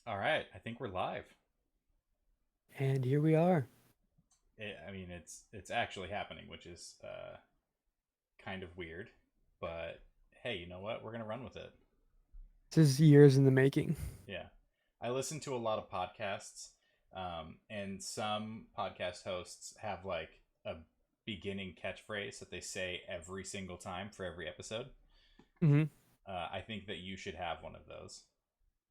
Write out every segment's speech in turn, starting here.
All right, I think we're live. And here we are. It's actually happening, which is kind of weird, but hey, you know what? We're gonna run with it. This is years in the making. Yeah, I listen to a lot of podcasts, and some podcast hosts have like a beginning catchphrase that they say every single time for every episode. hmm I think that you should have one of those.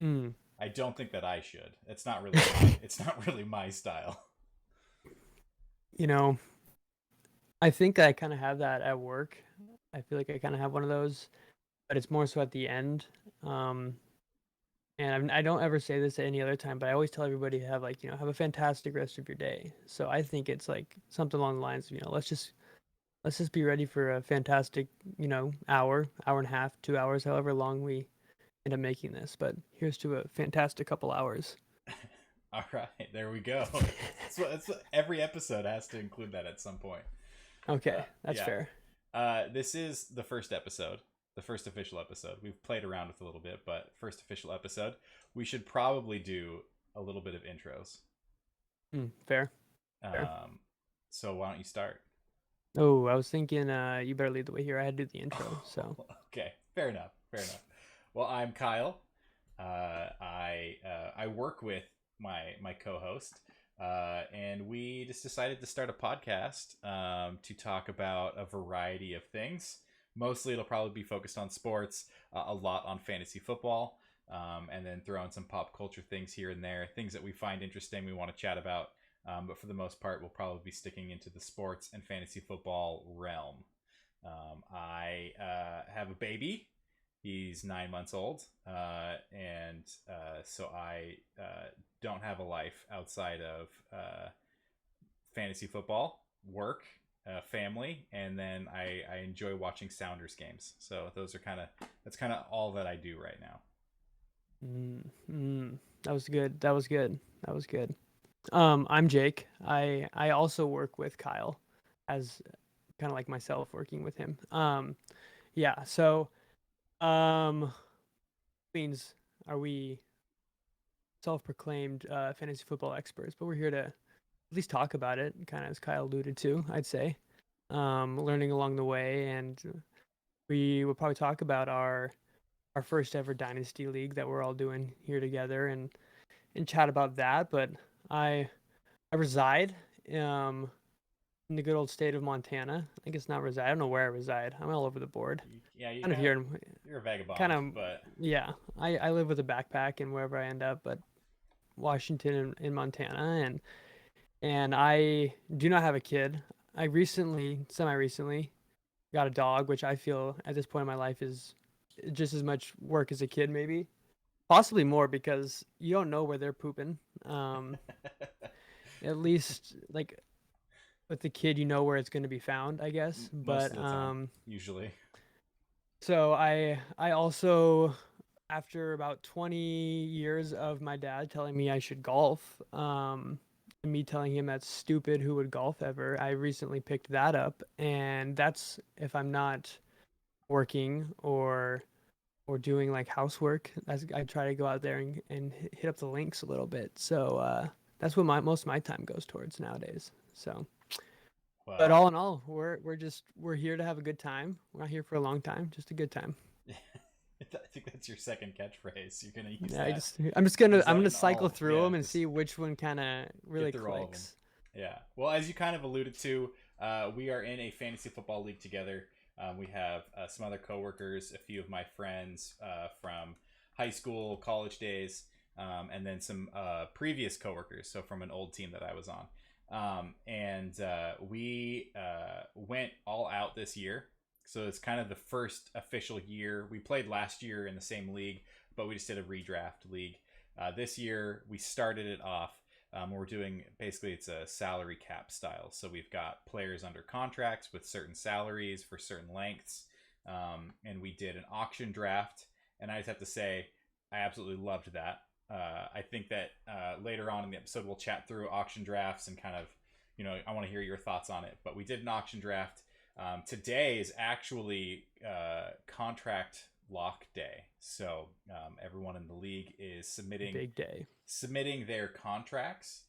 Mm. I don't think that I should. It's not really my. It's not really my style. You know, I think I kind of have that at work. I feel like I kind of have one of those, but it's more so at the end. Um, and I don't ever say this at any other time, but I always tell everybody to have have a fantastic rest of your day. So I think it's like something along the lines of, let's just be ready for a fantastic, hour and a half, 2 hours, however long we end up making this. But here's to a fantastic couple hours. All right, there we go. Every episode has to include that at some point. Okay, that's Yeah. fair. This is the first episode, the first official episode. We've played around with a little bit, but first official episode. We should probably do a little bit of intros. Fair, fair. Um, so why don't you start? Oh, I was thinking you better lead the way here. I had to do the intro, so Okay, fair enough. Fair enough. Well, I'm Kyle. I work with my co-host, and we just decided to start a podcast to talk about a variety of things. Mostly, it'll probably be focused on sports, a lot on fantasy football, and then throw in some pop culture things here and there, things that we find interesting, we want to chat about. But for the most part, we'll probably be sticking into the sports and fantasy football realm. I have a baby. He's 9 months old, and so I don't have a life outside of fantasy football, work, family, and then I enjoy watching Sounders games. So that's kind of all that I do right now. mm, that was good. That was good. That was good. I'm Jake. I also work with Kyle, as kind of like myself working with him. Yeah. So, um, means are we self-proclaimed fantasy football experts? But we're here to at least talk about it, kind of as Kyle alluded to. I'd say, learning along the way, and we will probably talk about our first ever dynasty league that we're all doing here together and chat about that. But I I reside um in the good old state of Montana. I guess not reside. I don't know where I reside. I'm all over the board. Yeah, you Kind of kind of here in you're a kind vagabond, of but yeah. I live with a backpack and wherever I end up, but Washington and Montana and I do not have a kid. I recently, semi recently, got a dog, which I feel at this point in my life is just as much work as a kid, maybe. Possibly more because you don't know where they're pooping. Um, at least like with the kid, you know where it's going to be found, I guess. most But of the time, usually. so I also after about 20 years of my dad telling me I should golf, and me telling him that's stupid, who would golf ever, I recently picked that up, and that's if I'm not working or doing like housework. I try to go out there and hit up the links a little bit. So that's what most of my time goes towards nowadays. So, but Well, all in all, we're here to have a good time. We're not here for a long time, just a good time. I think that's your second catchphrase. You're gonna use Yeah, that. I'm just gonna Use I'm that gonna in cycle all. through Yeah, them and just see which one kind of get really through all of them. clicks. Yeah. Well, as you kind of alluded to, we are in a fantasy football league together. We have some other coworkers, a few of my friends from high school, college days, and then some previous coworkers. So from an old team that I was on, and we went all out this year. So it's kind of the first official year. We played last year in the same league, but we just did a redraft league. This year we started it off. We're doing basically it's a salary cap style. So we've got players under contracts with certain salaries for certain lengths, and we did an auction draft. And I just have to say, I absolutely loved that. I think that later on in the episode we'll chat through auction drafts and kind of, I want to hear your thoughts on it. But we did an auction draft. Today is actually contract lock day. So everyone in the league is Big day. submitting their contracts,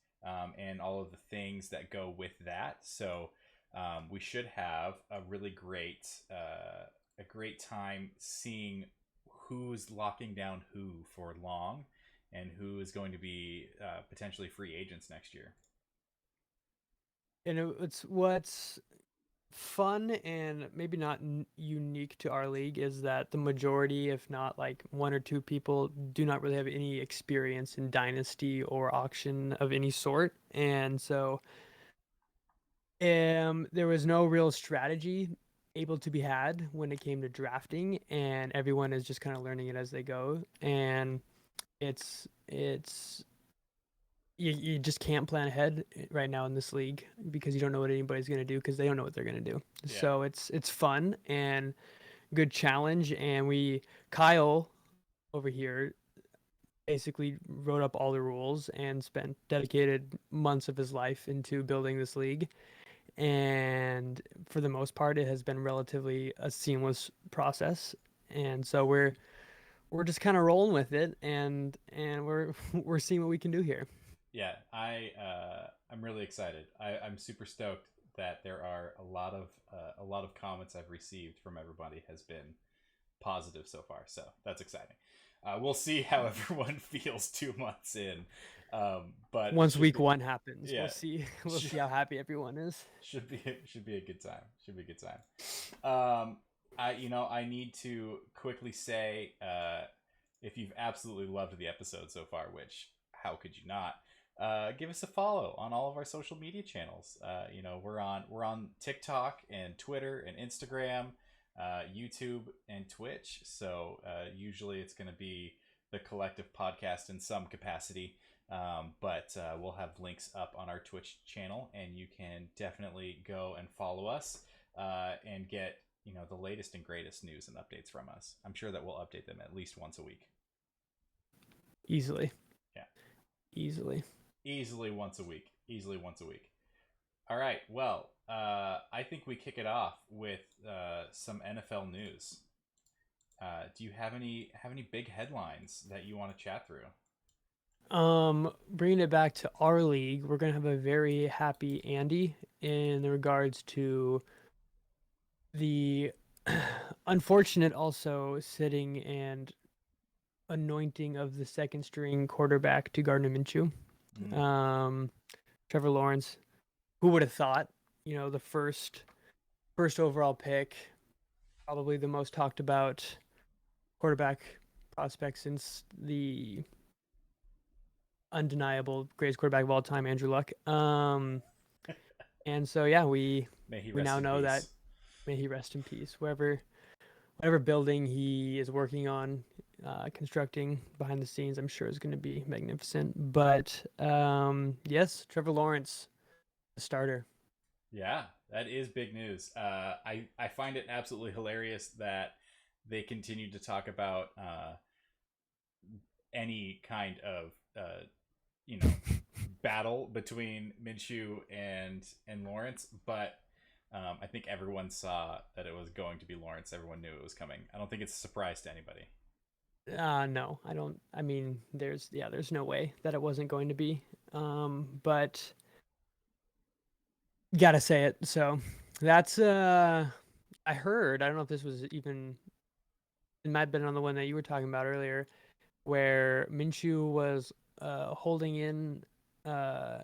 and all of the things that go with that. So we should have a great time seeing who's locking down who for long, and who is going to be potentially free agents next year. And it's what's fun and maybe not unique to our league is that the majority, if not like one or two people, do not really have any experience in dynasty or auction of any sort. And so there was no real strategy able to be had when it came to drafting, and everyone is just kind of learning it as they go. And it's you just can't plan ahead right now in this league because you don't know what anybody's going to do because they don't know what they're going to do. Yeah. So it's fun and good challenge. And Kyle over here basically wrote up all the rules and spent dedicated months of his life into building this league. And for the most part, it has been relatively a seamless process. And so we're just kind of rolling with it, and we're seeing what we can do here. Yeah, I'm really excited. I'm super stoked that there are a lot of comments I've received from everybody has been positive so far. So that's exciting. We'll see how everyone feels 2 months in. But once week one happens, yeah, we'll see how happy everyone is. Should be a good time. Should be a good time. I need to quickly say, if you've absolutely loved the episode so far, which how could you not? Give us a follow on all of our social media channels. We're on TikTok and Twitter and Instagram, YouTube and Twitch. So usually it's going to be the collective podcast in some capacity. But we'll have links up on our Twitch channel, and you can definitely go and follow us and get the latest and greatest news and updates from us. I'm sure that we'll update them at least once a week. Easily. Yeah. Easily once a week. All right. Well, I think we kick it off with some NFL news. Do you have any big headlines that you want to chat through? Bringing it back to our league, we're gonna have a very happy Andy in regards to the unfortunate also sitting and anointing of the second string quarterback to Gardner Minshew. Trevor Lawrence, who would have thought, the first overall pick, probably the most talked about quarterback prospect since the undeniable greatest quarterback of all time, Andrew Luck. And so yeah, we now know that, may he rest in peace. Whatever building he is working on, constructing behind the scenes, I'm sure is going to be magnificent. But yes, Trevor Lawrence, the starter. Yeah, that is big news. I find it absolutely hilarious that they continue to talk about any kind of battle between Minshew and Lawrence, but I think everyone saw that it was going to be Lawrence. Everyone knew it was coming. I don't think it's a surprise to anybody. No, I don't. I mean, there's no way that it wasn't going to be. But gotta say it. So that's I heard. I don't know if this was even. It might have been on the one that you were talking about earlier, where Minshew was holding in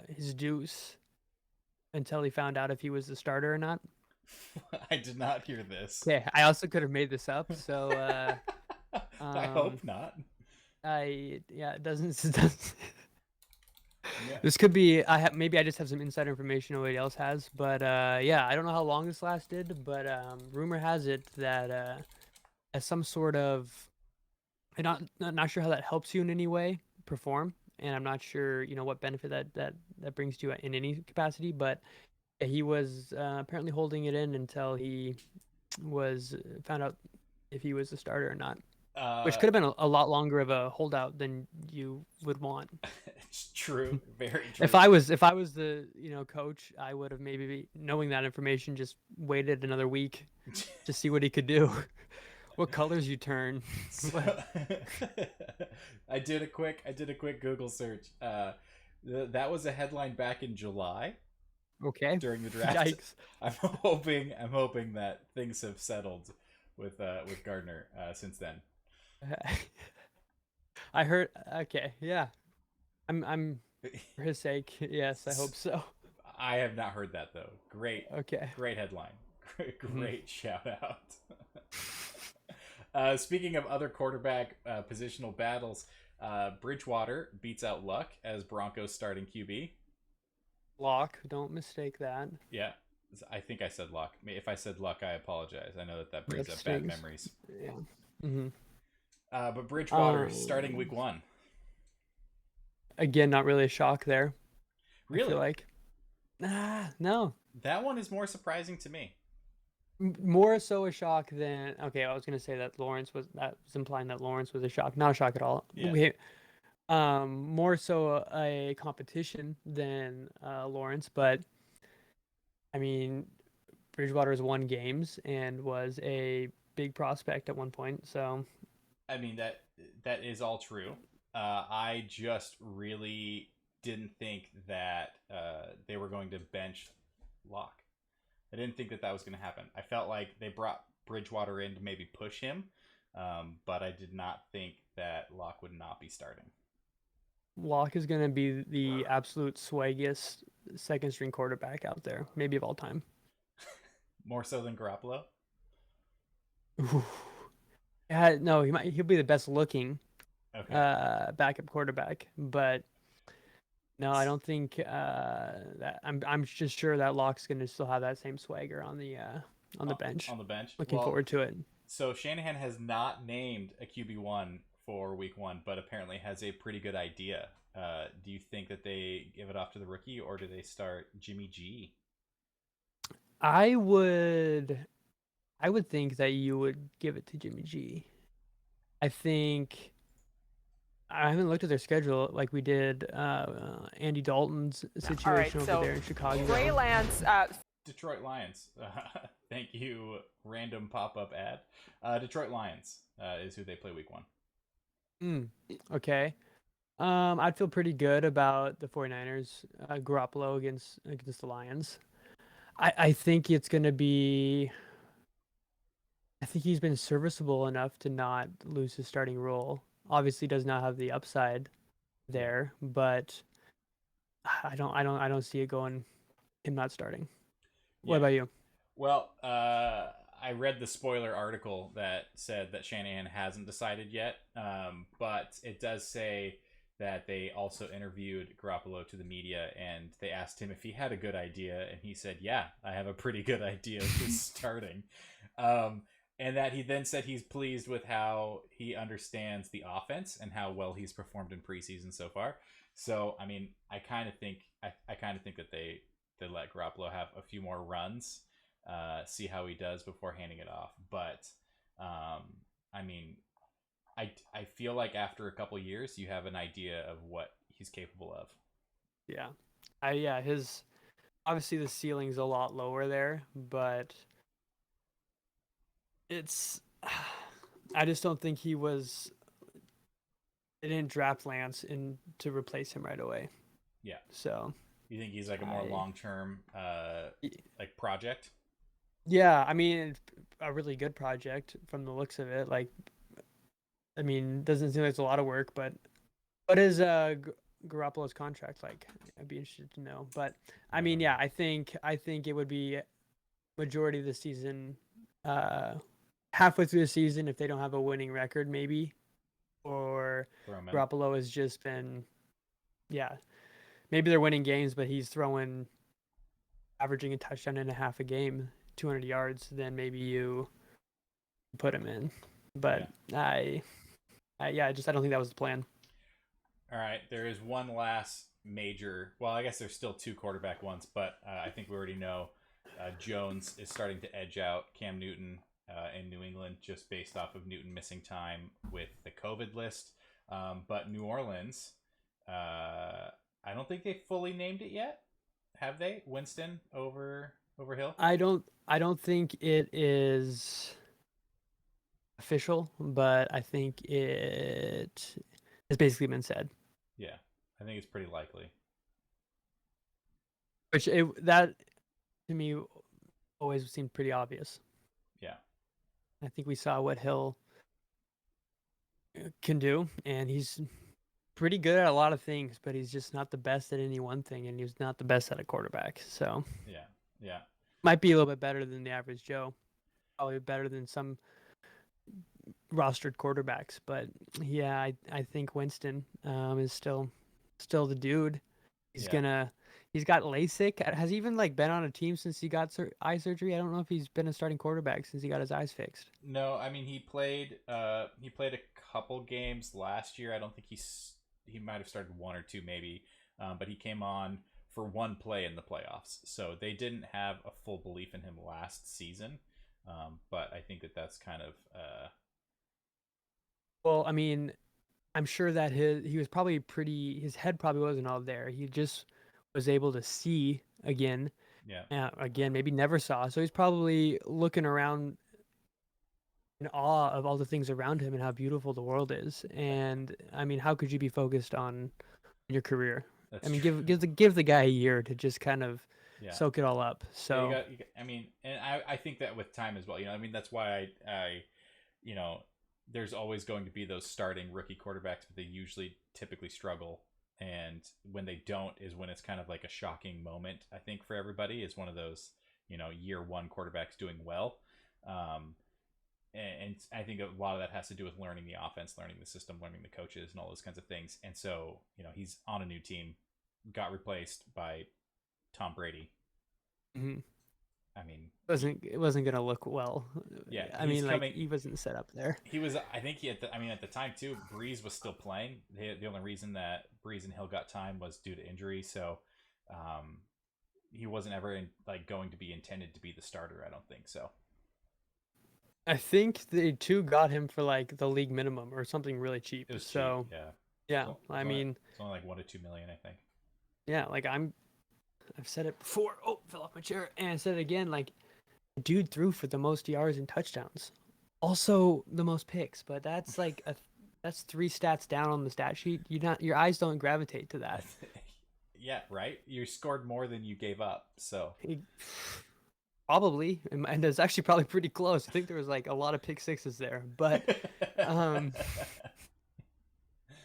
his deuce until he found out if he was the starter or not. I did not hear this. Okay, I also could have made this up, so I hope not. It doesn't. Yeah. This could be. Maybe I just have some insider information nobody else has, but yeah, I don't know how long this lasted, but rumor has it that as some sort of, I'm not sure how that helps you in any way perform, and I'm not sure what benefit that brings to you in any capacity, but he was apparently holding it in until he was found out if he was the starter or not. Which could have been a lot longer of a holdout than you would want. It's true, very true. If I was the coach, I would have maybe, knowing that information, just waited another week to see what he could do. What colors you turn? So I did a quick Google search. That was a headline back in July Okay. during the draft. Yikes. I'm hoping that things have settled with Gardner since then. I heard. Okay, yeah. I'm for his sake. Yes, I hope so. I have not heard that though. Great, Okay. great headline. Great, Mhm. great shout out. Speaking of other quarterback positional battles, Bridgewater beats out Luck as Broncos starting QB. Lock. Don't mistake that. Yeah, I think I said Luck. If I said Luck, I apologize. I know that brings That up bad stings. memories. Yeah. Hmm. But Bridgewater starting Um. week one. Again, not really a shock there. I feel Really? like. No. That one is more surprising to me. More so a shock than okay. I was gonna say that that was implying that Lawrence was a shock. Not a shock at all. Yeah. More so a competition than Lawrence, but I mean, Bridgewater has won games and was a big prospect at one point. So I mean that is all true. I just really didn't think that they were going to bench Locke. I didn't think that that was going to happen. I felt like they brought Bridgewater in to maybe push him, but I did not think that Locke would not be starting. Locke is gonna be the absolute swaggiest second string quarterback out there, maybe of all time. More so than Garoppolo. Ooh. Yeah, no, he'll be the best looking Okay. backup quarterback, but no, I don't think that I'm just sure that Locke's gonna still have that same swagger on the bench. On the bench. Looking Well, forward to it. so Shanahan has not named a QB1 for week one, but apparently has a pretty good idea. Do you think that they give it off to the rookie or do they start Jimmy G? I would I would think that you would give it to Jimmy G. I think I haven't looked at their schedule like we did Andy Dalton's All right, situation over so there in Chicago. Trey Lance. Detroit Lions. Thank you, random pop up ad. Detroit Lions is who they play week one. Mm, okay. I'd feel pretty good about the 49ers Garoppolo against the Lions. I think it's gonna be. I think he's been serviceable enough to not lose his starting role. Obviously, does not have the upside Yeah. there, but I don't see it going him not starting. What Yeah. about you? Well, I read the spoiler article that said that Shanahan hasn't decided yet, but it does say that they also interviewed Garoppolo to the media and they asked him if he had a good idea, and he said, "Yeah, I have a pretty good idea for starting." Um, and that he then said he's pleased with how he understands the offense and how well he's performed in preseason so far. So, I mean, I kind of think that they let Garoppolo have a few more runs, see how he does before handing it off. But I mean, I feel like after a couple years, you have an idea of what he's capable of. Yeah, his obviously the ceiling's a lot lower there, but it's I just don't think he was. They didn't draft Lance in to replace him right away. Yeah, So you think he's like a more I long term y- like project? yeah, I mean a really good project from the looks of it. Like I mean, doesn't seem like it's a lot of work, but what is Garoppolo's contract like? I'd be interested to know. But I I mean, don't yeah, know. I think it would be majority of the season, uh, halfway through the season if they don't have a winning record, maybe, or Throw him in. Garoppolo has just been, yeah, maybe they're winning games, but he's throwing, averaging a touchdown and a half a game, 200 yards, then maybe you put him in. But Yeah. yeah, I don't think that was the plan. All right. There is one last major. Well, I guess there's still two quarterback ones, but I think we already know Jones is starting to edge out Cam Newton in New England just based off of Newton missing time with the COVID list. But New Orleans, I don't think they fully named it yet. Have they? Winston over Hill? I don't think it is. official, but I think it has basically been said. Yeah, I think it's pretty likely. That to me always seemed pretty obvious. Yeah, I think we saw what Hill can do, and he's pretty good at a lot of things, but he's just not the best at any one thing, and he's not the best at a quarterback. So yeah, yeah, might be a little bit better than the average Joe, probably better than some rostered quarterbacks. But yeah, I think Winston is still the dude. He's yeah. gonna he's got LASIK. Has he even like been on a team since he got eye surgery? I don't know if he's been a starting quarterback since he got his eyes fixed. No, I mean he played a couple games last year. I don't think he might have started one or two maybe, but he came on for one play in the playoffs. So they didn't have a full belief in him last season. But I think that that's kind of Well, I mean, I'm sure that he was probably pretty. His head probably wasn't all there. He just was able to see again. yeah, Again, maybe never saw. So he's probably looking around in awe of all the things around him and how beautiful the world is. And I mean, how could you be focused on your career? I that's mean, true. give the guy a year to just kind of Yeah, soak it all up. yeah. So I mean, and I think that with time as well. I mean, that's why I you know, there's always going to be those starting rookie quarterbacks, but they usually typically struggle. And when they don't, is when it's kind of like a shocking moment. I think for everybody is one of those, year one quarterbacks doing well. Um, and I think a lot of that has to do with learning the offense, learning the system, learning the coaches, and all those kinds of things. And so, he's on a new team, got replaced by Tom Brady. mhm. I mean, It wasn't gonna look well. yeah, I he's mean, like coming. he wasn't set up there. He was. I think he. I mean, at the time too, Breeze was still playing. The only reason that Breeze and Hill got time was due to injury. So, um, he wasn't ever going to be intended to be the starter. I don't think so. I think they too got him for like the league minimum or something really cheap. It was cheap. So Yeah. yeah, I mean, It's only like 1 to 2 million, I think. yeah, like I've said it before. Oh, fell off my chair, and I said it again. Like, dude threw for the most yards and touchdowns, also the most picks. But that's three stats down on the stat sheet. Your eyes don't gravitate to that. Yeah, right. You scored more than you gave up. So. He- Probably, and it's actually probably pretty close. I think there was like a lot of pick sixes there, but um,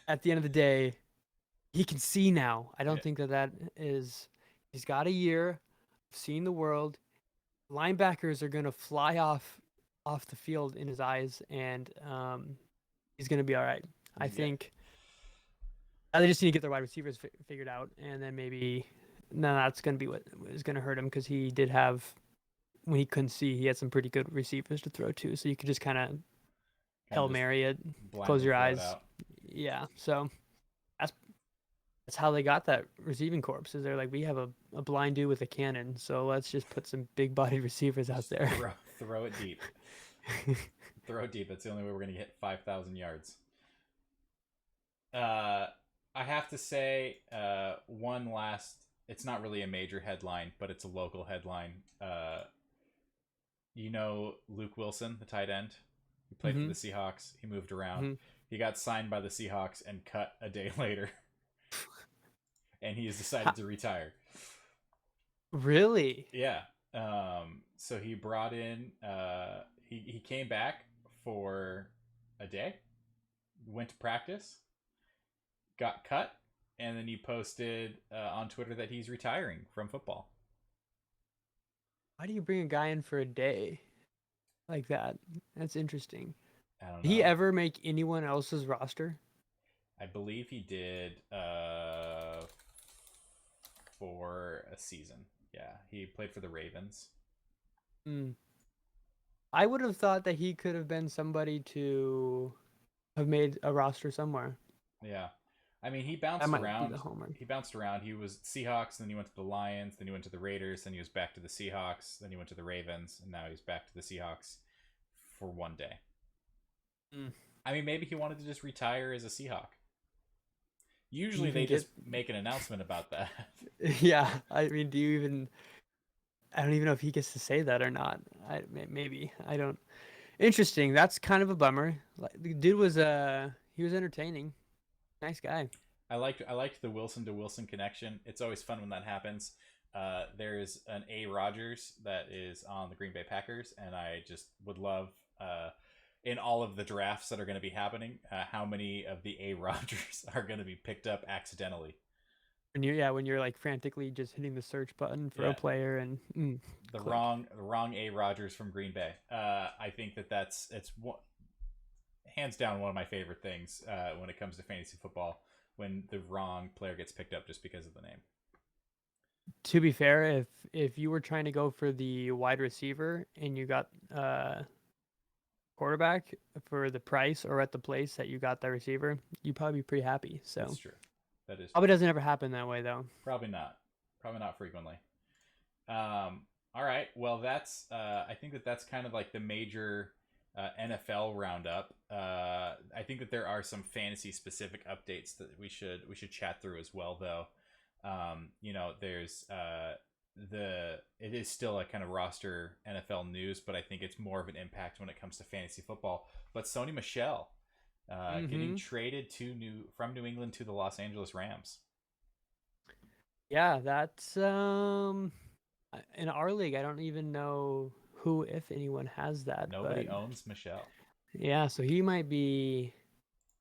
at the end of the day, he can see now. I Yeah. don't think that is. He's got a year of seeing the world. Linebackers are gonna fly off the field in his eyes, and he's gonna be all right. I Yeah. think they just need to get their wide receivers figured out, and then maybe no, that's gonna be what is gonna hurt him because he did have when he couldn't see, he had some pretty good receivers to throw to, so you could just kind of Kind Hail of just Mary it, close blindly your throw it eyes. out. Yeah, so that's that's how they got that receiving corps. Is they're like, we have a blind dude with a cannon, so let's just put some big body receivers out Just there. throw it deep. Throw it deep. That's the only way we're gonna get 5,000 yards. Uh, I have to say, one last. It's not really a major headline, but it's a local headline. Luke Wilson, the tight end. He played for hmm the Seahawks. He moved around. hmm He got signed by the Seahawks and cut a day later, and he has decided How, to retire. really? Yeah. So he brought in. He came back for a day, went to practice, got cut, and then he posted on Twitter that he's retiring from football. Why do you bring a guy in for a day like that? That's interesting. I don't Did he know. ever make anyone else's roster? I believe he did for a season. Yeah, he played for the Ravens. Mm. I would have thought that he could have been somebody to have made a roster somewhere. Yeah, I mean he That bounced might be the around. homer. He bounced around. He was Seahawks, then he went to the Lions, then he went to the Raiders, then he was back to the Seahawks, then he went to the Ravens, and now he's back to the Seahawks for one day. Mm. I mean, maybe he wanted to just retire as a Seahawk. Do you Usually even they get just make an announcement about that. Yeah, I mean, do you even? I don't even know if he gets to say that or not. Maybe I don't. Interesting. That's kind of a bummer. Like, the dude was he was entertaining. Nice guy. I liked the Wilson to Wilson connection. It's always fun when that happens. There's an A. Rogers that is on the Green Bay Packers, and I just would love in all of the drafts that are going to be happening, how many of the A. Rogers are going to be picked up accidentally. When you're like frantically just hitting the search button for a Yeah, player and the click. wrong A. Rogers from Green Bay. I think that's it's hands down one of my favorite things when it comes to fantasy football, when the wrong player gets picked up just because of the name. To be fair, if you were trying to go for the wide receiver and you got quarterback for the price or at the place that you got that receiver, you'd probably be pretty happy. That's So true. That is probably true. doesn't ever happen that way though. Probably not. Probably not frequently. All right. Well, that's. I think that's kind of like the major NFL roundup. I think that there are some fantasy specific updates that we should chat through as well, though. There's it is still a kind of roster NFL news, but I think it's more of an impact when it comes to fantasy football. But Sony Michel getting Mm-hmm. traded from New England to the Los Angeles Rams. Yeah, that's in our league. I don't even know who, if anyone, has that, but Nobody owns Michel. yeah, so he might be.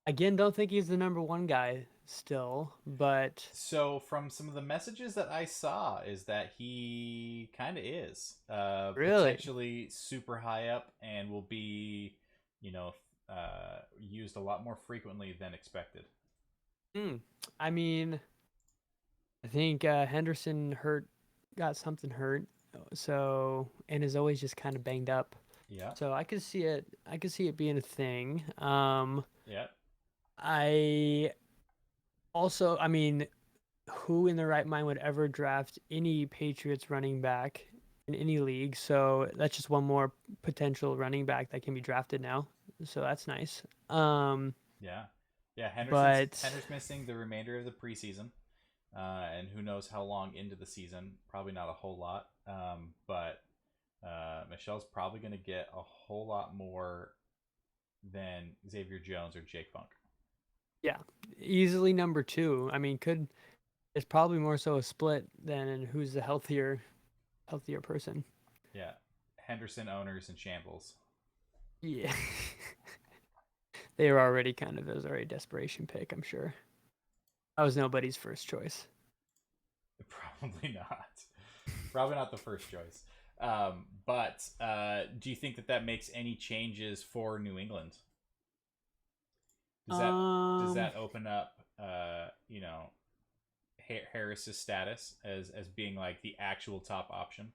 Again, don't think he's the number one guy still, but So from some of the messages that I saw is that he kind of is really, potentially super high up and will be, you know, used a lot more frequently than expected. hmm, I mean, I think Henderson got something hurt, so and is always just kind of banged up. Yeah, So I could see it. I could see it being a thing. yeah. I also, I mean, who in their right mind would ever draft any Patriots running back in any league? So that's just one more potential running back that can be drafted now. So that's nice. Yeah, yeah. But Hender's missing the remainder of the preseason, and who knows how long into the season? Probably not a whole lot. But Michelle's probably going to get a whole lot more than Xavier Jones or Jake Funk. yeah, easily number two. I mean, could it's probably more so a split than in who's the healthier person. Yeah, Henderson owners in shambles. Yeah, they were already kind of it was already a desperation pick. I'm sure that was nobody's first choice. Probably not. Probably not the first choice. But do you think that makes any changes for New England? Does that does Um, that open up Harris's status as being like the actual top option?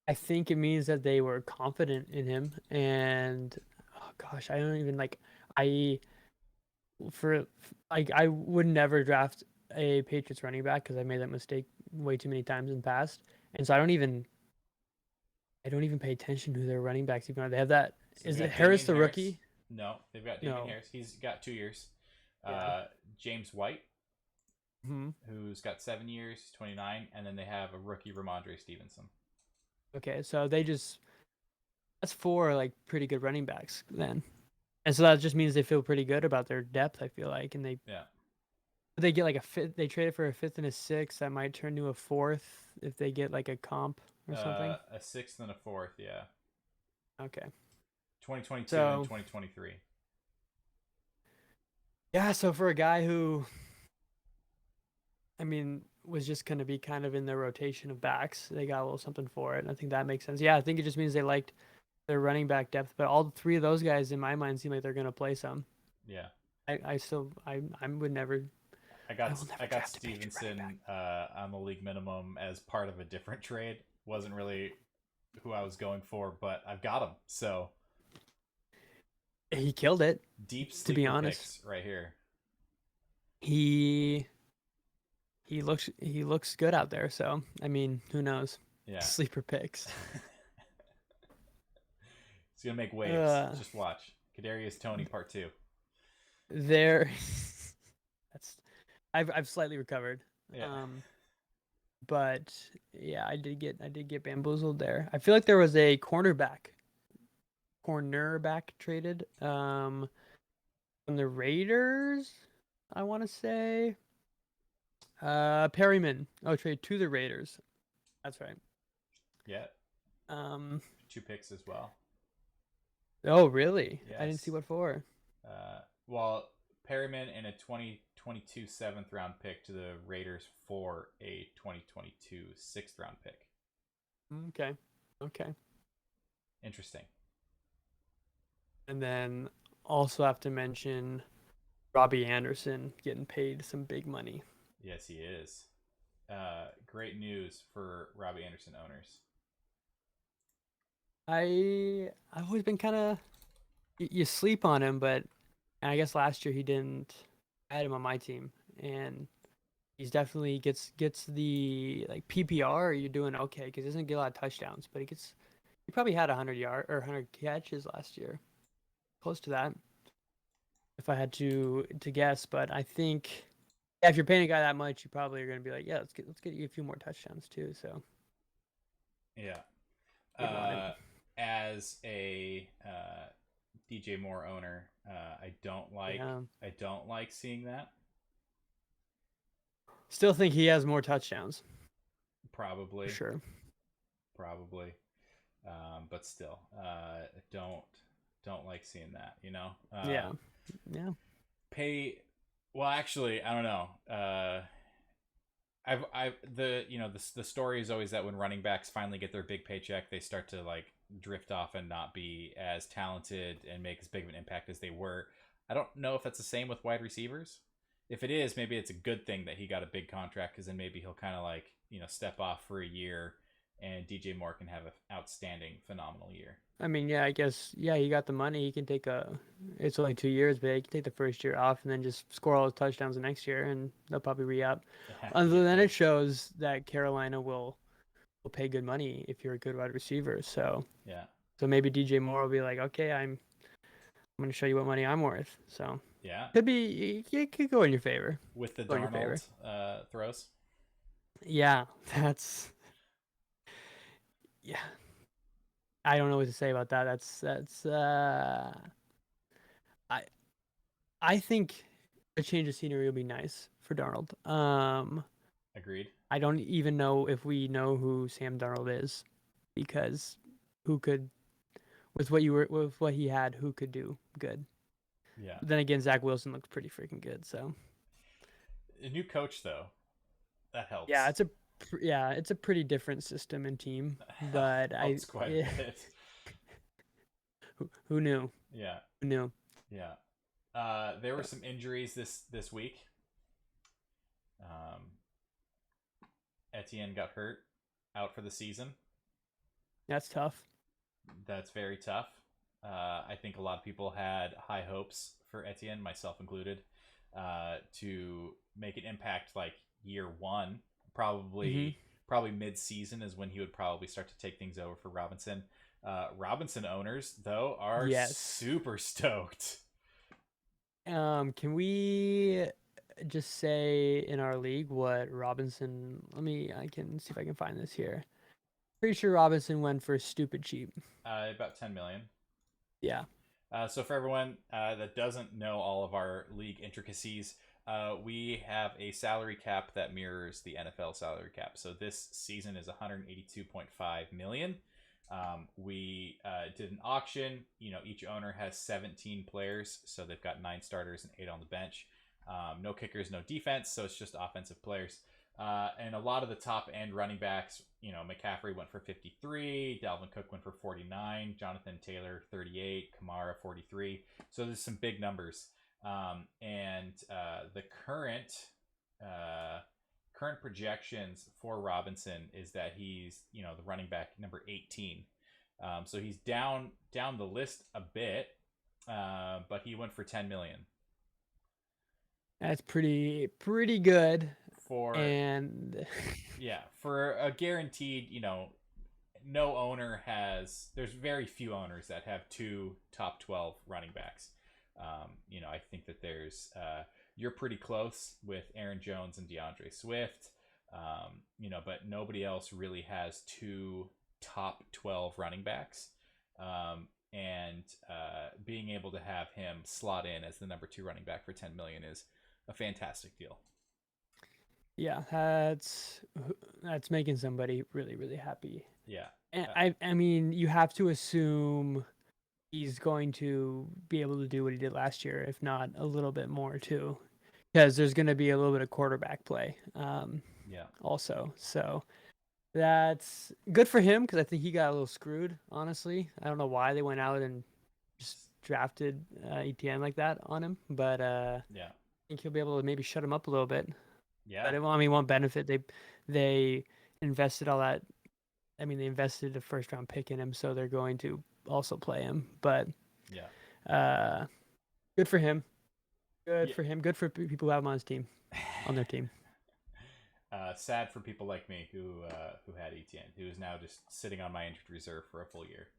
I think it means that they were confident in him, and oh gosh, I don't even like I for like I would never draft a Patriots running back because I made that mistake way too many times in the past, and so I don't even pay attention to their running backs even though they have that. So they've Is it got Harris Damian the Harris. rookie? No, they've got Damian No, Harris. He's got 2 years. yeah. James White, Hmm. who's got 7 years, 29, and then they have a rookie Ramondre Stevenson. Okay, so that's four like pretty good running backs then, and so that just means they feel pretty good about their depth. I feel like, and Yeah, they get like a fifth. They traded for a fifth and a sixth. That might turn to a fourth if they get like a comp or something. a sixth and a fourth. Yeah, Okay. 2022 and So 2023. yeah, so for a guy who, I mean, was just going to be kind of in their rotation of backs, they got a little something for it. And I think that makes sense. Yeah, I think it just means they liked their running back depth. But all three of those guys, in my mind, seem like they're going to play some. Yeah, I still, I would never, I will I never got draft a Patriot running back. Stevenson on the league minimum as part of a different trade. Wasn't really who I was going for, but I've got him. So He killed it, deep to be sleeper honest. picks right here. He he looks good out there. So I mean, who knows? Yeah, Sleeper picks. he's gonna make waves. Uh, Just watch. Kadarius Tony Part Two. there. That's I've slightly recovered. Yeah, Um, but yeah, I did get bamboozled there. I feel like there was a cornerback cornerback traded. From the Raiders, I want to say. Perryman. Oh, trade to the Raiders. That's right. Yeah, Um. 2 picks as well. Oh, really? I didn't see Yes. what for. Well, Perryman and a 2022 seventh round pick to the Raiders for a 2022 sixth round pick. Okay. Okay. Interesting. And then also have to mention Robbie Anderson getting paid some big money. Yes, he is. Great news for Robbie Anderson owners. I've always been kind of you sleep on him, but I guess last year he didn't. I had him on my team, and he's definitely gets the like PPR. You're doing okay because he doesn't get a lot of touchdowns, but he probably had 100 yard or 100 catches last year, close to that. If I had to guess, but I think yeah, if you're paying a guy that much, you probably are going to be like, yeah, let's get you a few more touchdowns too. So Yeah. you'd want it. As a DJ Moore owner, Yeah. I don't like seeing that. Still think he has more touchdowns for Probably, sure. probably, but still, don't don't like seeing that. Yeah. Yeah. Pay. Well, actually, I don't know. I've the story is always that when running backs finally get their big paycheck, they start to like drift off and not be as talented and make as big of an impact as they were. I don't know if that's the same with wide receivers. If it is, maybe it's a good thing that he got a big contract because then maybe he'll kind of like step off for a year, and DJ Moore can have an outstanding, phenomenal year. I mean, yeah, I guess, yeah, he got the money. He can take it's only 2 years, but he can take the first year off and then just score all his touchdowns the next year, and they'll probably re up. Yeah, Other than it right. shows that Carolina will pay good money if you're a good wide receiver. Yeah, So maybe DJ Moore will be like, okay, I'm going to show you what money I'm worth. So yeah. it could go in your favor. With the Go in your favor. Darnold throws. Yeah, yeah. I don't know what to say about that. I I think a change of scenery would be nice for Darnold. Agreed. I don't even know if we know who Sam Darnold is because who could with what he had, who could do good. Yeah. But then again, Zach Wilson looks pretty freaking good. So A new coach though, that yeah, helps. it's a pretty different system and team. But Helps quite a bit. who knew? Yeah, Who knew? yeah. There were some injuries this week. Um, Etienne got hurt, out for the season. That's tough. That's very tough. I think a lot of people had high hopes for Etienne, myself included, to make an impact like year one. Hmm. Probably mid season is when he would probably start to take things over for Robinson. Robinson owners though are Yes. super stoked. Can we just say in our league what Robinson? I can see if I can find this here. Pretty sure Robinson went for stupid cheap. About 10 million. Yeah, So for everyone that doesn't know all of our league intricacies, we have a salary cap that mirrors the NFL salary cap. So this season is 182.5 million. We did an auction. Each owner has 17 players, so they've got 9 starters and 8 on the bench. No kickers, no defense, so it's just offensive players. And a lot of the top end running backs, McCaffrey went for 53, Dalvin Cook went for 49, Jonathan Taylor 38, Kamara 43. So there's some big numbers. And the current projections for Robinson is that he's the running back number 18. So he's down the list a bit, but he went for 10 million that's pretty good. for And for a guaranteed. No owner has. There's very few owners that have two top 12 running backs. I think that you're pretty close with Aaron Jones and DeAndre Swift. But nobody else really has two top 12 running backs. and being able to have him slot in as the number 2 running back for 10 million is a fantastic deal. Yeah, that's making somebody really really happy. Yeah. And I mean, you have to assume he's going to be able to do what he did last year, if not a little bit more too, because there's going to be a little bit of quarterback play Yeah. also. So that's good for him because I think he got a little screwed. Honestly, I don't know why they went out and just drafted ETN like that on him, but Yeah. I think he'll be able to maybe shut him up a little bit. Yeah. But I mean, one benefit they invested all that. I mean, they invested a first round pick in him, so they're going to also play him. But Yeah. uh, good for him. Good Yeah. for him. Good for people who have him on his team, on their team. Sad for people like me who had ETN, who is now just sitting on my injured reserve for a full year.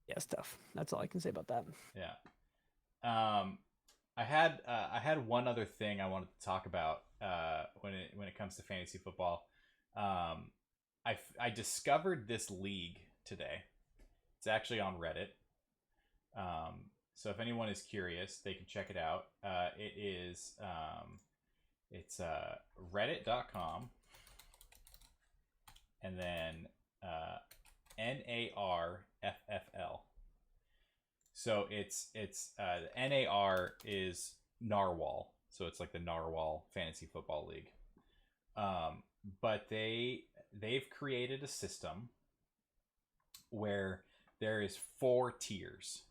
Yeah, it's tough. That's all I can say about that. Yeah. I had one other thing I wanted to talk about when it comes to fantasy football. I discovered this league today. It's actually on Reddit. So if anyone is curious, they can check it out. It's reddit.com and then NARFFL. So it's NAR is Narwhal, so it's like the Narwhal Fantasy Football League. But they've created a system where there is 4 tiers.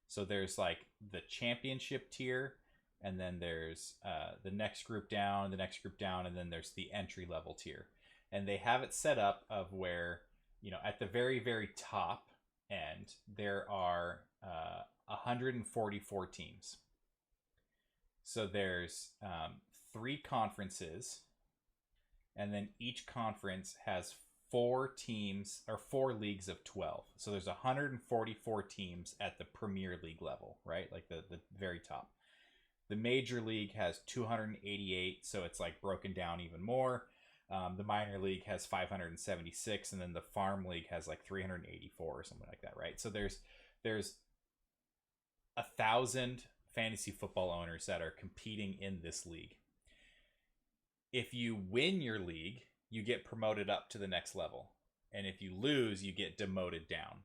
So there's like the championship tier, and then there's the next group down, and then there's the entry level tier. And they have it set up of where, at the very, very top end, there are 144 teams. So there's 3 conferences, and then each conference has 4 teams or 4 leagues of 12. So there's 144 teams at the Premier League level, right? Like the very top. The Major League has 288, so it's like broken down even more. The Minor League has 576, and then the Farm League has like 384 or something like that, right? So there's 1,000 fantasy football owners that are competing in this league. If you win your league, you get promoted up to the next level, and if you lose, you get demoted down.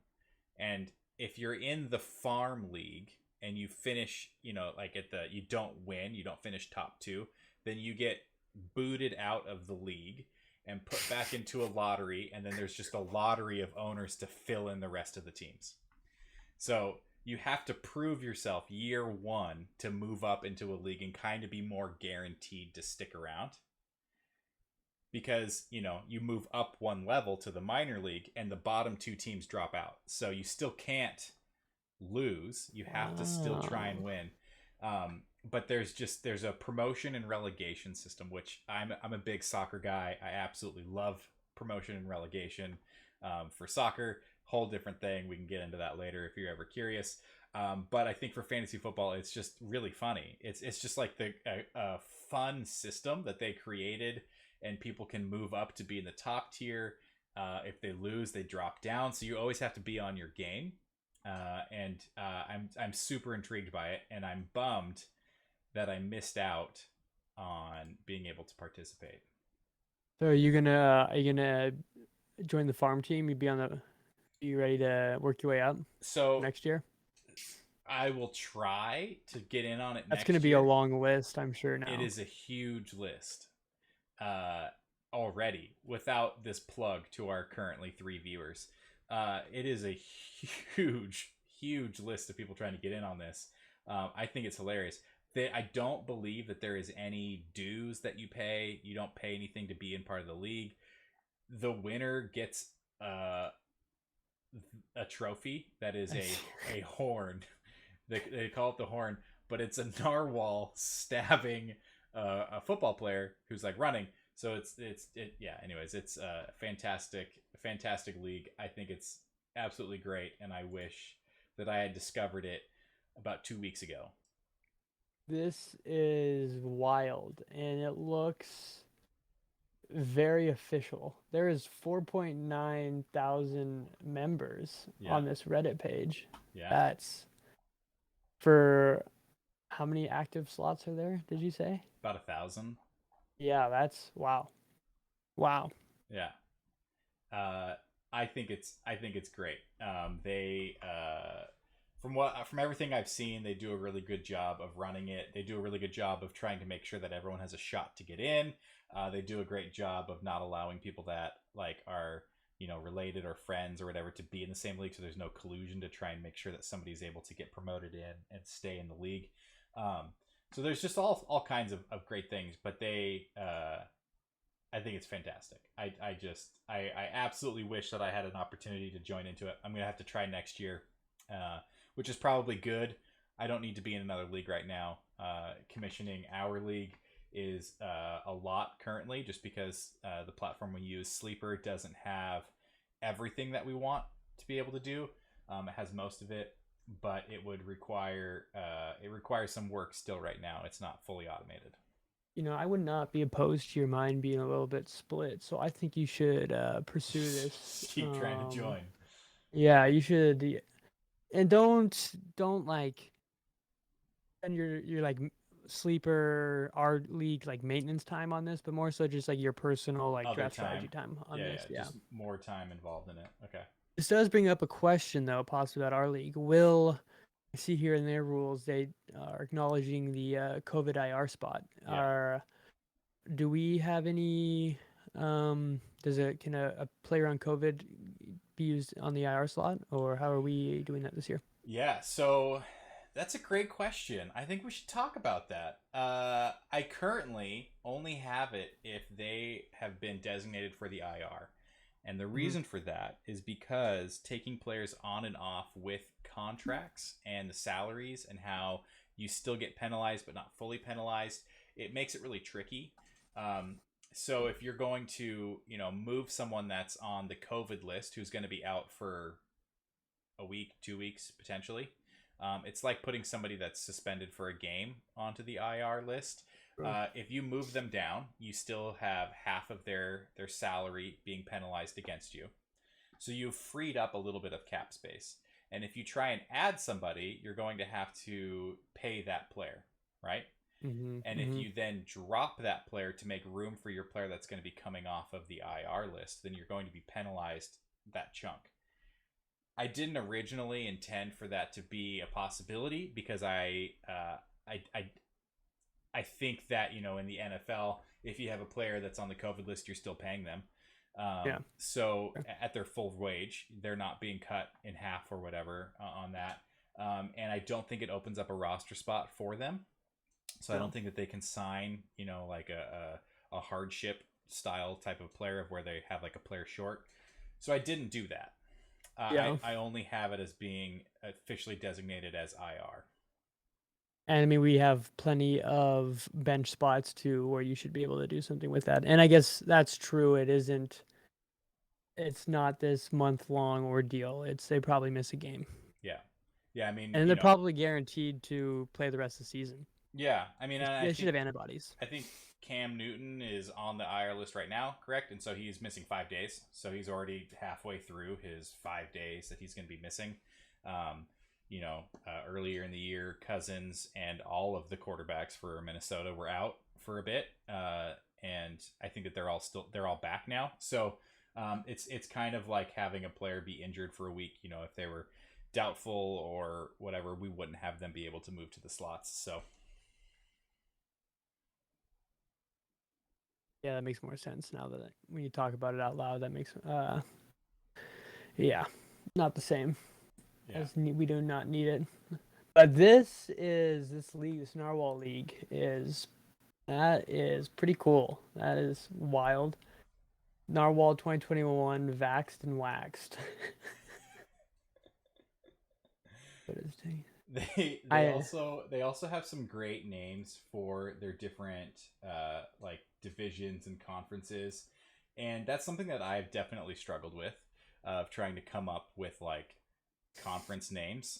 And if you're in the Farm League and you finish, like you don't win, you don't finish top 2, then you get booted out of the league and put back into a lottery, and then there's just a lottery of owners to fill in the rest of the teams. So you have to prove yourself year 1 to move up into a league and kind of be more guaranteed to stick around. Because, you move up 1 level to the minor league and the bottom 2 teams drop out. So you still can't lose. You have to still try and win. But there's a promotion and relegation system, which I'm a big soccer guy. I absolutely love promotion and relegation for soccer. Whole different thing. We can get into that later if you're ever curious. But I think for fantasy football, it's just really funny. It's just like a fun system that they created, and people can move up to be in the top tier. If they lose, they drop down. So you always have to be on your game. I'm super intrigued by it, and I'm bummed that I missed out on being able to participate. So are you gonna join the farm team? You ready to work your way up So next year? I will try to get in on it That's next gonna be a year. long list, I'm sure It now. is a huge list already without this plug to our currently 3 viewers. It is a huge list of people trying to get in on this. I think it's hilarious. I don't believe that there is any dues that you pay. You don't pay anything to be in part of the league. The winner gets a trophy that is a horn. They call it the horn, but it's a narwhal stabbing a football player who's like running. So yeah. Anyways, it's a fantastic league. I think it's absolutely great, and I wish that I had discovered it about 2 weeks ago. This is wild, and it looks very official. There is 4.9 thousand members Yeah, on this Reddit page. yeah, That's for how many active slots are there? Did you say? about 1,000. Yeah, that's wow. Wow. Yeah. uh, I think it's great. They from everything I've seen, they do a really good job of running it. They do a really good job of trying to make sure that everyone has a shot to get in. They do a great job of not allowing people that like are related or friends or whatever to be in the same league, so there's no collusion to try and make sure that somebody's able to get promoted in and stay in the league. Um, so there's just all kinds of great things, but I think it's fantastic. I absolutely wish that I had an opportunity to join into it. I'm gonna have to try next year, which is probably good. I don't need to be in another league right now. Commissioning our league is a lot currently, just because the platform we use, Sleeper, doesn't have everything that we want to be able to do. It has most of it, but it requires some work still right now. It's not fully automated. I would not be opposed to your mind being a little bit split. So I think you should pursue this. Keep trying to join. Yeah, you should, and don't like spend your like sleeper art league like maintenance time on this, but more so just like your personal like Other draft strategy time. time on Yeah, this. yeah, Yeah. just more time involved in it. Okay. This does bring up a question though, possibly about our league. Will I see here in their rules they are acknowledging the COVID IR spot. Yeah. Do we have any? Does it can a player on COVID be used on the IR slot, or how are we doing that this year? Yeah, so that's a great question. I think we should talk about that. I currently only have it if they have been designated for the IR. And the Hmm. reason for that is because taking players on and off with contracts and the salaries and how you still get penalized but not fully penalized, it makes it really tricky. Um, so if you're going to, move someone that's on the COVID list who's going to be out for a week, 2 weeks potentially. It's like putting somebody that's suspended for a game onto the IR list. Sure. If you move them down, you still have half of their salary being penalized against you. So you've freed up a little bit of cap space. And if you try and add somebody, you're going to have to pay that player, right? Mm-hmm. And if Mm-hmm. you then drop that player to make room for your player that's going to be coming off of the IR list, then you're going to be penalized that chunk. I didn't originally intend for that to be a possibility because I think that in the NFL, if you have a player that's on the COVID list, you're still paying them. Yeah. So Okay. at their full wage, they're not being cut in half or whatever on that. And I don't think it opens up a roster spot for them. So I don't No. think that they can sign, like a hardship style type of player of where they have like a player short. So I didn't do that. Yeah. I only have it as being officially designated as IR. And I mean, we have plenty of bench spots too, where you should be able to do something with that. And I guess that's true. It isn't. It's not this month-long ordeal. It's they probably miss a game, Yeah, yeah. I mean, and they're probably guaranteed to play the rest of the season. yeah. I mean, I They should think have antibodies. I think Cam Newton is on the IR list right now, correct? And so he's missing 5 days. So he's already halfway through his 5 days that he's going to be missing. Um, earlier in the year, Cousins and all of the quarterbacks for Minnesota were out for a bit, and I think that they're all back now. So it's kind of like having a player be injured for a week. If they were doubtful or whatever, we wouldn't have them be able to move to the slots. So Yeah, that makes more sense now that when you talk about it out loud. That makes yeah, not the same yeah. as we do not need it. But this league, this Narwhal League that is pretty cool. That is wild. Narwhal 2021 Vaxxed and Waxed. What is it? I They also have some great names for their different like divisions and conferences, and that's something that I've definitely struggled with, of trying to come up with like conference names.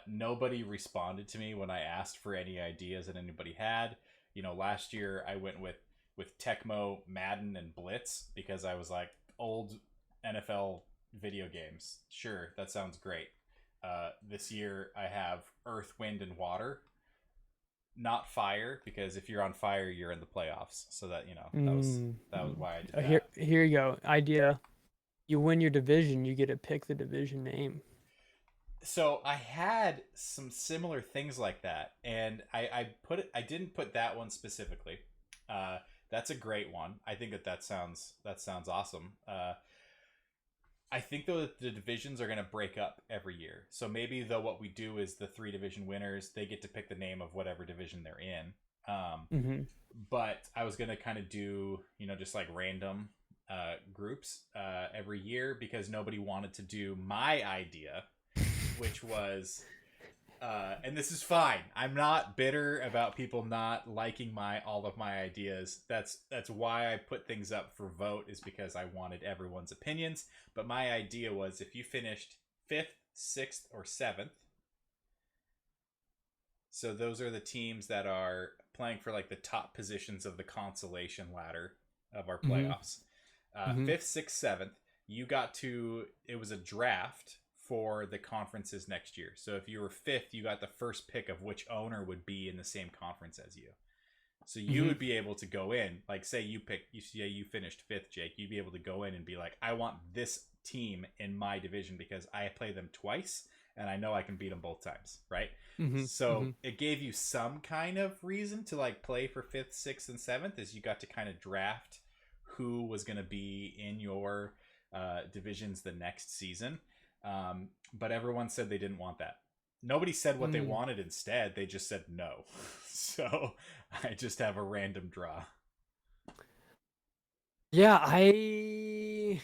Nobody responded to me when I asked for any ideas that anybody had. Last year I went with with Tecmo, Madden, and Blitz because I was like, old NFL video games. Sure, that sounds great. This year I have Earth, Wind, and Water, not Fire, because if you're on Fire, you're in the playoffs. So that Mm, that was mm. why I did Here, that. here you go. Idea. You win your division, you get to pick the division name. So I had some similar things like that, and I put it. I didn't put that one specifically. That's a great one. I think that sounds awesome. I think though that the divisions are going to break up every year. So maybe though what we do is the three division winners, they get to pick the name of whatever division they're in. Mm-hmm. But I was going to kind of do just like random groups every year because nobody wanted to do my idea, which was and this is fine. I'm not bitter about people not liking all of my ideas. That's why I put things up for vote, is because I wanted everyone's opinions. But my idea was, if you finished 5th, 6th, or 7th, so those are the teams that are playing for like the top positions of the consolation ladder of our Mm-hmm. playoffs. Mm-hmm. 5th, 6th, 7th, you got to. It was a draft for the conferences next year. So if you were 5th, you got the first pick of which owner would be in the same conference as you. So you Mm-hmm. would be able to go in, like say you finished 5th, Jake. You'd be able to go in and be like, I want this team in my division because I play them twice and I know I can beat them both times, right? Mm-hmm. So Mm-hmm. it gave you some kind of reason to like play for 5th, 6th, and 7th, as you got to kind of draft who was going to be in your divisions the next season. But everyone said they didn't want that. Nobody said what they Mm. wanted instead. They just said no. So I just have a random draw. Yeah, I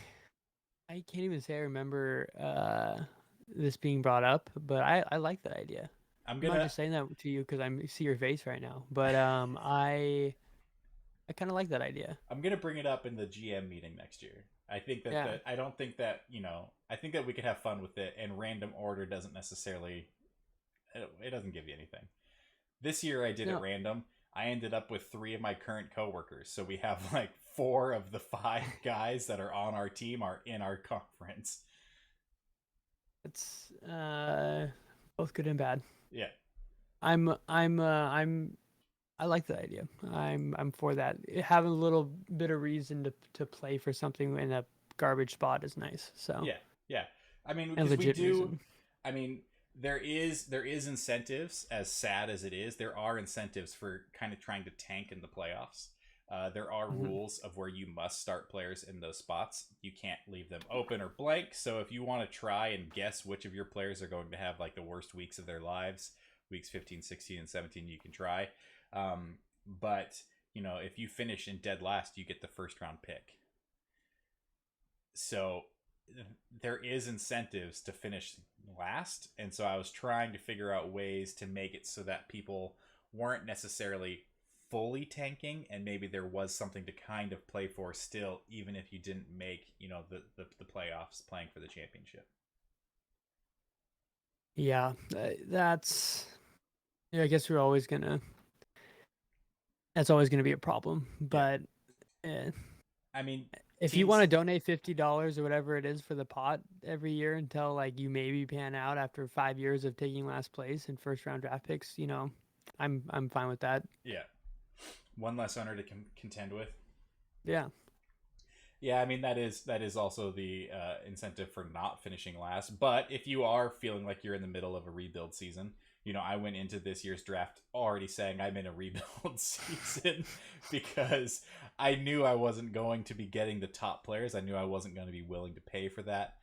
can't even say I remember this being brought up, but I like that idea. I'm I'm not gonna just saying that to you because I see your face right now, but I kind of like that idea. I'm gonna bring it up in the GM meeting next year. I think Yeah. I don't think that I think that we could have fun with it, and random order doesn't necessarily it doesn't give you anything. This year I did it No, random. I ended up with 3 of my current coworkers, so we have like 4 of the 5 guys that are on our team are in our conference. it's both good and bad. Yeah, I'm I like that idea. I'm for that. Having a little bit of reason to play for something in a garbage spot is nice. So, yeah, yeah. I mean, and because we legit do. reason. I mean, there is incentives. As sad as it is, there are incentives for kind of trying to tank in the playoffs. There are Hmm. rules of where you must start players in those spots. You can't leave them open or blank. So if you want to try and guess which of your players are going to have like the worst weeks of their lives, weeks 15, 16, and 17, you can try. But if you finish in dead last, you get the first round pick. So there is incentives to finish last, and so I was trying to figure out ways to make it so that people weren't necessarily fully tanking, and maybe there was something to kind of play for still, even if you didn't make the playoffs playing for the championship. Yeah, that's. Yeah, I guess we're always gonna. That's always gonna be a problem. Yeah, But eh, I mean, if you want teams. to donate $50 or whatever it is for the pot every year until like you maybe pan out after 5 years of taking last place and first round draft picks, I'm fine with that. Yeah, one less owner to contend with. Yeah. Yeah, I mean that is also the incentive for not finishing last. But if you are feeling like you're in the middle of a rebuild season, I went into this year's draft already saying I'm in a rebuild season because I knew I wasn't going to be getting the top players. I knew I wasn't going to be willing to pay for that,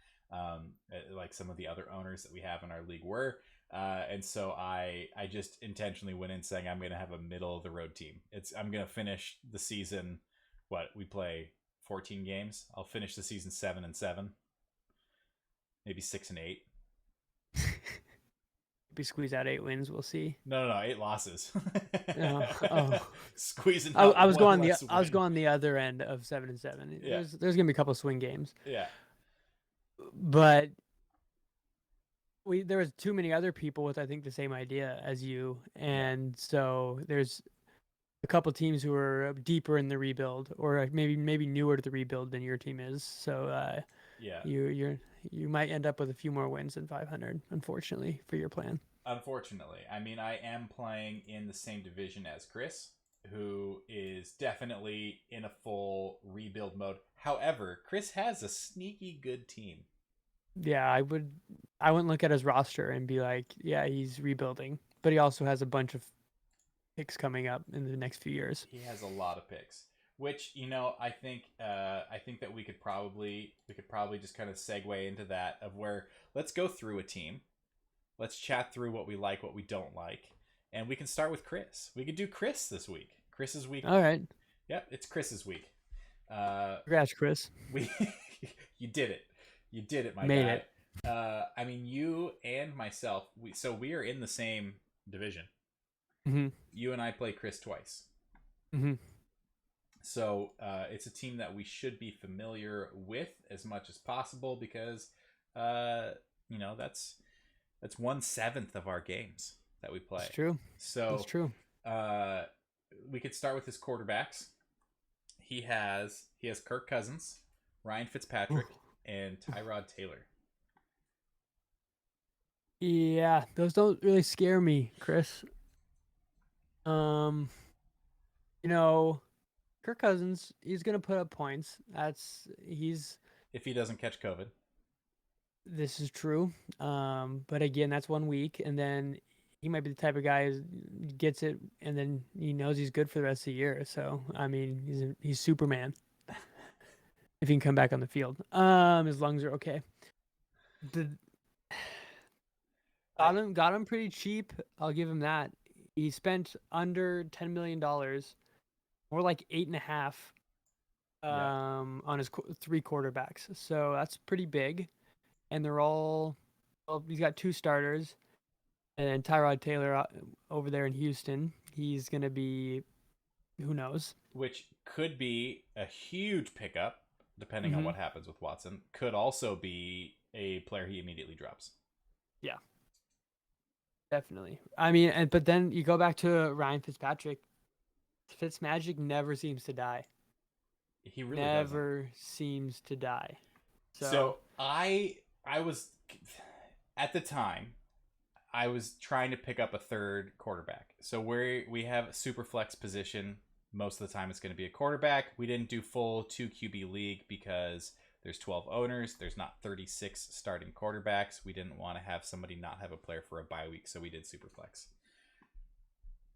like some of the other owners that we have in our league were. And so I just intentionally went in saying I'm going to have a middle of the road team. I'm going to finish the season. What we play 14 games. I'll finish the season 7-7, maybe 6-8. If we squeeze out 8 wins, we'll see. No, 8 losses. Oh. Squeezing I, out I was one going the less I was win. going the other end of 7-7. Yeah, There's gonna be a couple swing games, yeah, but there was too many other people with I think the same idea as you, yeah, and so there's a couple teams who are deeper in the rebuild, or maybe newer to the rebuild than your team is. So Yeah. you might end up with a few more wins than 500, unfortunately, for your plan. Unfortunately, I mean, I am playing in the same division as Chris, who is definitely in a full rebuild mode. However, Chris has a sneaky good team. Yeah, I wouldn't look at his roster and be like, yeah, he's rebuilding, but he also has a bunch of picks coming up in the next few years. He has a lot of picks, which I think that we could probably just kind of segue into that of where let's go through a team. Let's chat through what we like, what we don't like, and we can start with Chris. We could do Chris this week. Chris's week. All right, Yep, it's Chris's week. Uh, congrats, Chris. we you did it. You did it, my Made guy. it. I mean, you and myself. We are in the same division. Hmm. You and I play Chris twice. Hmm. So it's a team that we should be familiar with as much as possible because, uh, that's 1/7 of our games that we play. It's true. That's So true. uh, we could start with his quarterbacks. He has Kirk Cousins, Ryan Ooh. Fitzpatrick, and Tyrod Taylor. Yeah, those don't really scare me, Chris. Um, you know, Kirk Cousins, he's gonna put up points. He's If he doesn't catch COVID, This is true. But again, that's 1 week, and then he might be the type of guy who gets it, and then he knows he's good for the rest of the year. So I mean, he's Superman if he can come back on the field. His lungs are okay. The, I got him pretty cheap. I'll give him that. He spent under $10 million, more like 8.5, yeah. on his three quarterbacks. So that's pretty big, and they're all. Well, he's got two starters. And then Tyrod Taylor over there in Houston, he's going to be, who knows? Which could be a huge pickup depending on Hmm. what happens with Watson. Could also be a player he immediately drops. Yeah, definitely. I mean, but then you go back to Ryan Fitzpatrick. Fitzmagic never seems to die. He really doesn't. Never seems to die. So, So I was at the time I was trying to pick up a third quarterback. So we have a super flex position. Most of the time it's going to be a quarterback. We didn't do full 2 QB league because there's 12 owners. There's not 36 starting quarterbacks. We didn't want to have somebody not have a player for a bye week, so we did super flex.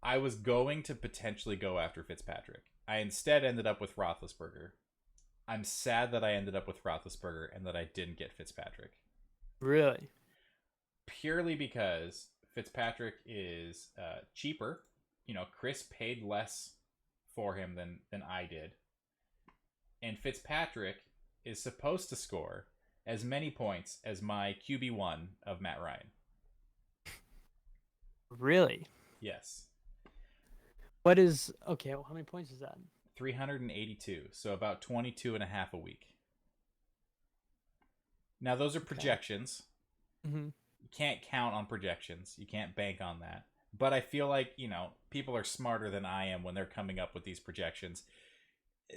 I was going to potentially go after Fitzpatrick. I instead ended up with Roethlisberger. I'm sad that I ended up with Roethlisberger and that I didn't get Fitzpatrick. really? Purely because Fitzpatrick is cheaper. Chris paid less for him than I did, and Fitzpatrick is supposed to score as many points as my QB1 of Matt Ryan. Really? Yes, Okay, well, how many points is that? 382, so about 22 and a half a week. Now those are Okay. projections. Hmm. You can't count on projections. You can't bank on that. But I feel like, people are smarter than I am when they're coming up with these projections.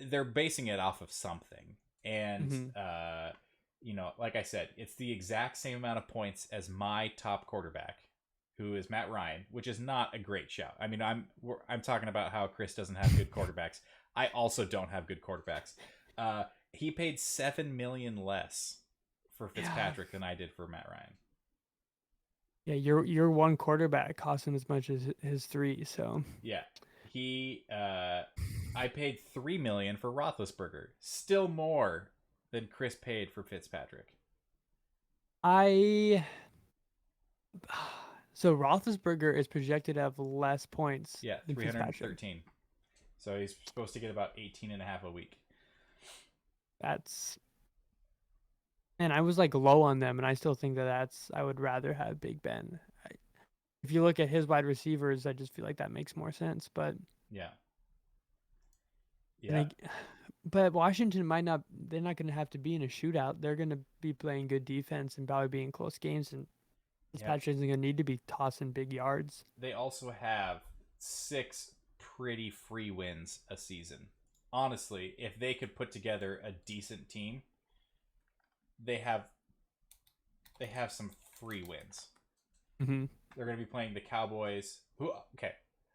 They're basing it off of something. And, Hmm. like I said, it's the exact same amount of points as my top quarterback, who is Matt Ryan, which is not a great shout. I mean, I'm talking about how Chris doesn't have good quarterbacks. I also don't have good quarterbacks. Uh, he paid $7 million less for Yeah. Fitzpatrick than I did for Matt Ryan. Yeah, your one quarterback cost him as much as his three. So Yeah, I paid $3 million for Roethlisberger, still more than Chris paid for Fitzpatrick. I So Roethlisberger is projected to have less points Yeah, than Fitzpatrick. 313. So he's supposed to get about 18 and a half a week. That's And I was like low on them, and I still think I would rather have Big Ben. If you look at his wide receivers, I just feel like that makes more sense. But Yeah, and yeah, but Washington might not. They're not going to have to be in a shootout. They're going to be playing good defense and probably be in close games. And yeah. Fitzpatrick isn't going to need to be tossing big yards. They also have 6 pretty free wins a season. Honestly, if they could put together a decent team, they have some free wins. Mm-hmm. They're going to be playing the Cowboys. Who? Okay,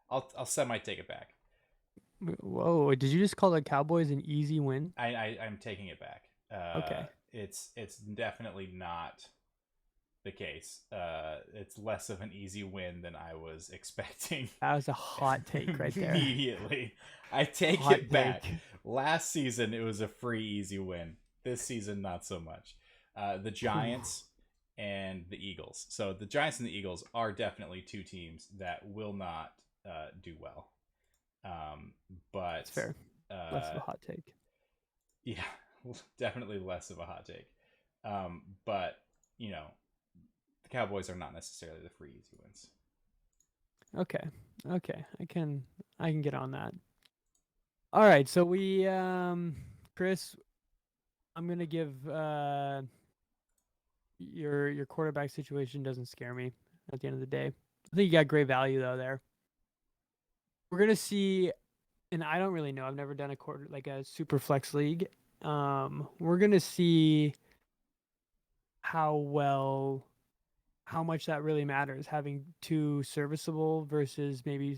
I'll semi take it back. Whoa, did you just call the Cowboys an easy win? I'm taking it back. Okay. It's definitely not the case. It's less of an easy win than I was expecting. That was a hot take right there. Immediately, I take Hot it back. take. Last season, it was a free, easy win. This season, not so much. The Giants and the Eagles. So the Giants and the Eagles are definitely two teams that will not do well. But That's fair. Less of a hot take. Yeah, definitely less of a hot take. But you know, the Cowboys are not necessarily the free easy wins. Okay. Okay. I can get on that. All right. So we Chris, I'm gonna give your quarterback situation doesn't scare me at the end of the day. I think you got great value though there. We're gonna see, and I don't really know. I've never done a quarter like a super flex league. We're gonna see how much that really matters, having two serviceable versus maybe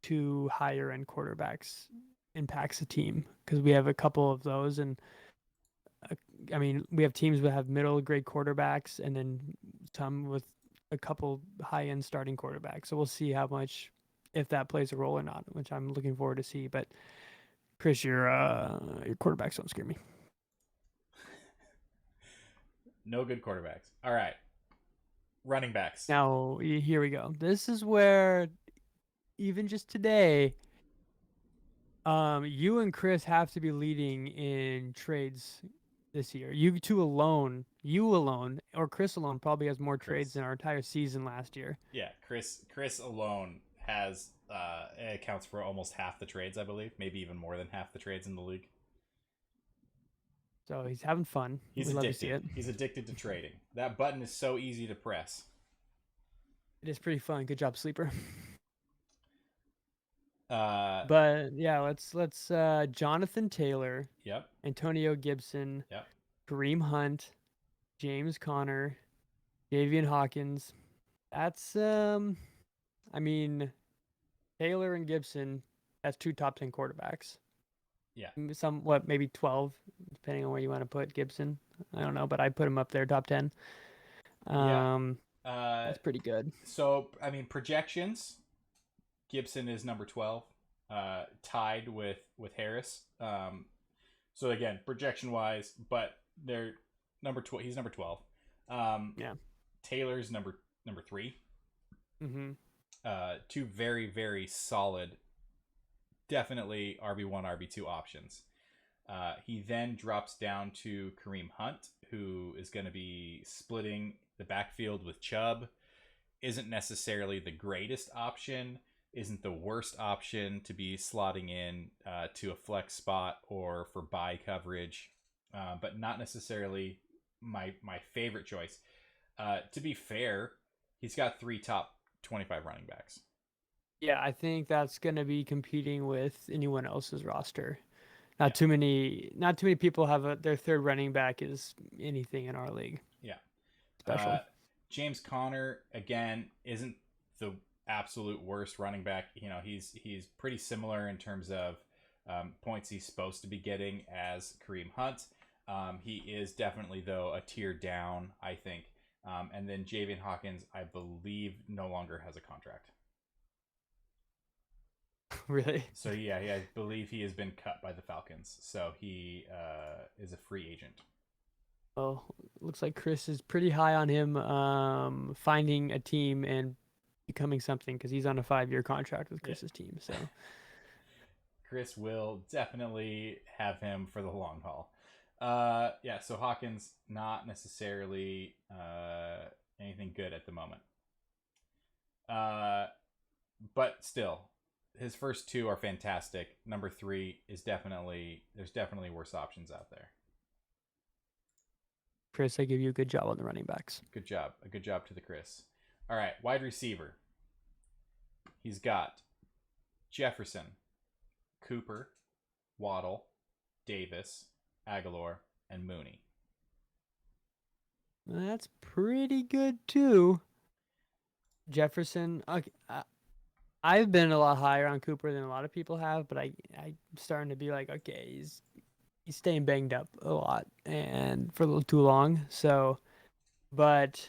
two higher end quarterbacks impacts the team, because we have a couple of those. And I mean, we have teams that have middle grade quarterbacks and then some with a couple high end starting quarterbacks. So we'll see how much, if that plays a role or not, which I'm looking forward to see. But Chris, your quarterbacks don't scare me. No good quarterbacks. All right, running backs. Now here we go. This is where even just today, you and Chris have to be leading in trades this year. You alone, or Chris alone probably has more trades than our entire season last year. Yeah, Chris alone has accounts for almost half the trades, I believe, maybe even more than half the trades in the league. So he's having fun. He's We love to see it. He's addicted to trading. That button is so easy to press. It is pretty fun. Good job, sleeper. Uh, But yeah, let's Jonathan Taylor, yep, Antonio Gibson, yep. Kareem Hunt, James Conner, Davian Hawkins. That's I mean, Taylor and Gibson, that's two top 10 quarterbacks. Yeah. Maybe 12, depending on where you want to put Gibson. I don't know, but I put him up there, top 10. Yeah. That's pretty good. So, I mean, projections. Gibson is number 12, tied with Harris. So again, projection wise, but they're number 12. He's number 12. Yeah. Taylor's number 3. Mm-hmm. Two very very solid, definitely RB1 RB2 options. He then drops down to Kareem Hunt, who is going to be splitting the backfield with Chubb. Isn't necessarily the greatest option, isn't the worst option to be slotting in to a flex spot or for buy coverage, but not necessarily my favorite choice. To be fair, he's got 3 top 25 running backs. Yeah, I think that's going to be competing with anyone else's roster. Not too many people have their third running back is anything in our league. Yeah. Special. James Conner, again, isn't the absolute worst running back. You know, he's pretty similar in terms of points he's supposed to be getting as Kareem Hunt. He is definitely, though, a tier down, I think. And then Javian Hawkins, I believe, no longer has a contract. Really? So, yeah, I believe he has been cut by the Falcons. So he is a free agent. Well, looks like Chris is pretty high on him finding a team and becoming something, because he's on a 5-year contract with Chris's team. So Chris will definitely have him for the long haul. Yeah, so Hawkins, not necessarily anything good at the moment. But still, his first 2 are fantastic. Number 3 is there's definitely worse options out there. Chris, I give you a good job on the running backs. Good job. A good job to the Chris. All right, wide receiver. He's got Jefferson, Cooper, Waddle, Davis, Aguilar, and Mooney. That's pretty good too. Jefferson. Okay, I've been a lot higher on Cooper than a lot of people have, but I'm starting to be like, okay, he's staying banged up a lot and for a little too long. So, but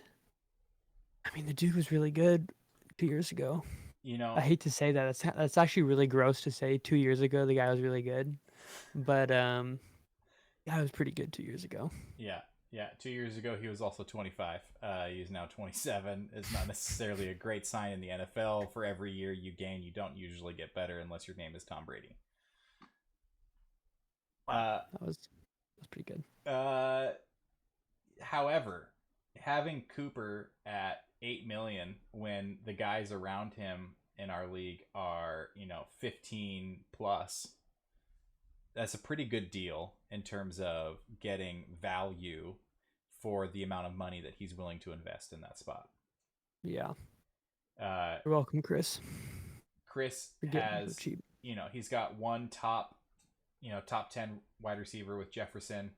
I mean, the dude was really good 2 years ago. You I know, hate to say that. That's actually really gross to say. 2 years ago, the guy was really good, but the guy was pretty good 2 years ago. yeah, yeah. 2 years ago, he was also 25. He's now 27. It's not necessarily a great sign in the NFL. For every year you gain, you don't usually get better unless your name is Tom Brady. Wow, Uh, that's pretty good. uh, However, having Cooper at 8 million when the guys around him in our league are 15 plus, that's a pretty good deal in terms of getting value for the amount of money that he's willing to invest in that spot. Yeah, Uh, you're welcome, Chris. Chris For getting him so has, cheap. he's got one top 10 wide receiver with Jefferson.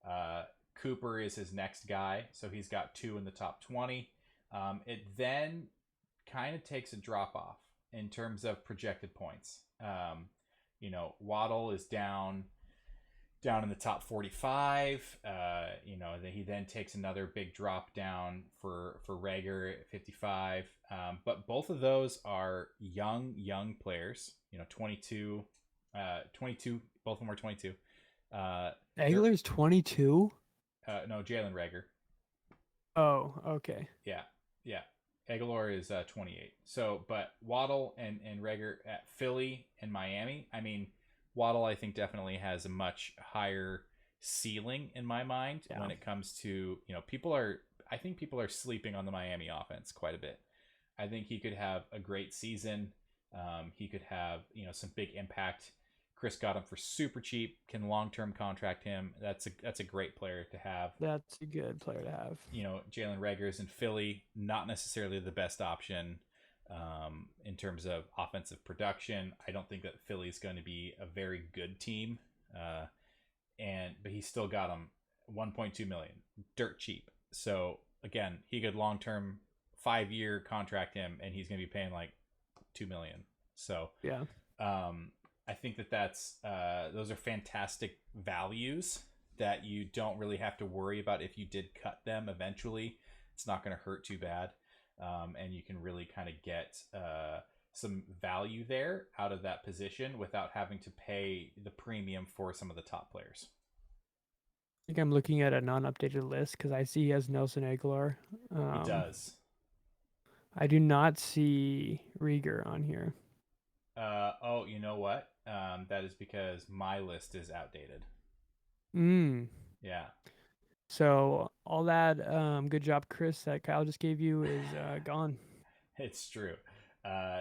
Uh, Cooper is his next guy, so he's got two in the top 20. It then kind of takes a drop off in terms of projected points. Waddle is down in the top 45. He then takes another big drop down for Rager at 55. But both of those are young players. 22, 22. Both of them are 22. They're Aguilar's 22. no, Jalen Rager. Oh, okay. Yeah, yeah. Aguilar is 28. So, but Waddle and Rager at Philly and Miami. I mean, Waddle, I think, definitely has a much higher ceiling in my mind Yeah, when it comes to, people are, I think people are sleeping on the Miami offense quite a bit. I think he could have a great season. He could have, some big impact. Chris got him for super cheap, can long term contract him. That's a great player to have. that's a good player to have. Jalen Rager's in Philly, not necessarily the best option in terms of offensive production. I don't think that Philly's going to be a very good team, but he still got him 1.2 million, dirt cheap. So again, he could long term 5-year contract him, and he's going to be paying like 2 million. So Yeah. I think that's those are fantastic values that you don't really have to worry about if you did cut them eventually. It's not going to hurt too bad, and you can really kind of get some value there out of that position without having to pay the premium for some of the top players. I think I'm looking at a non-updated list because I see he has Nelson Aguilar. He Um, does. I do not see Rieger on here. Oh, you know what? That is because my list is outdated. Mm. Yeah. So all that good job, Chris, that Kyle just gave you is gone. It's true.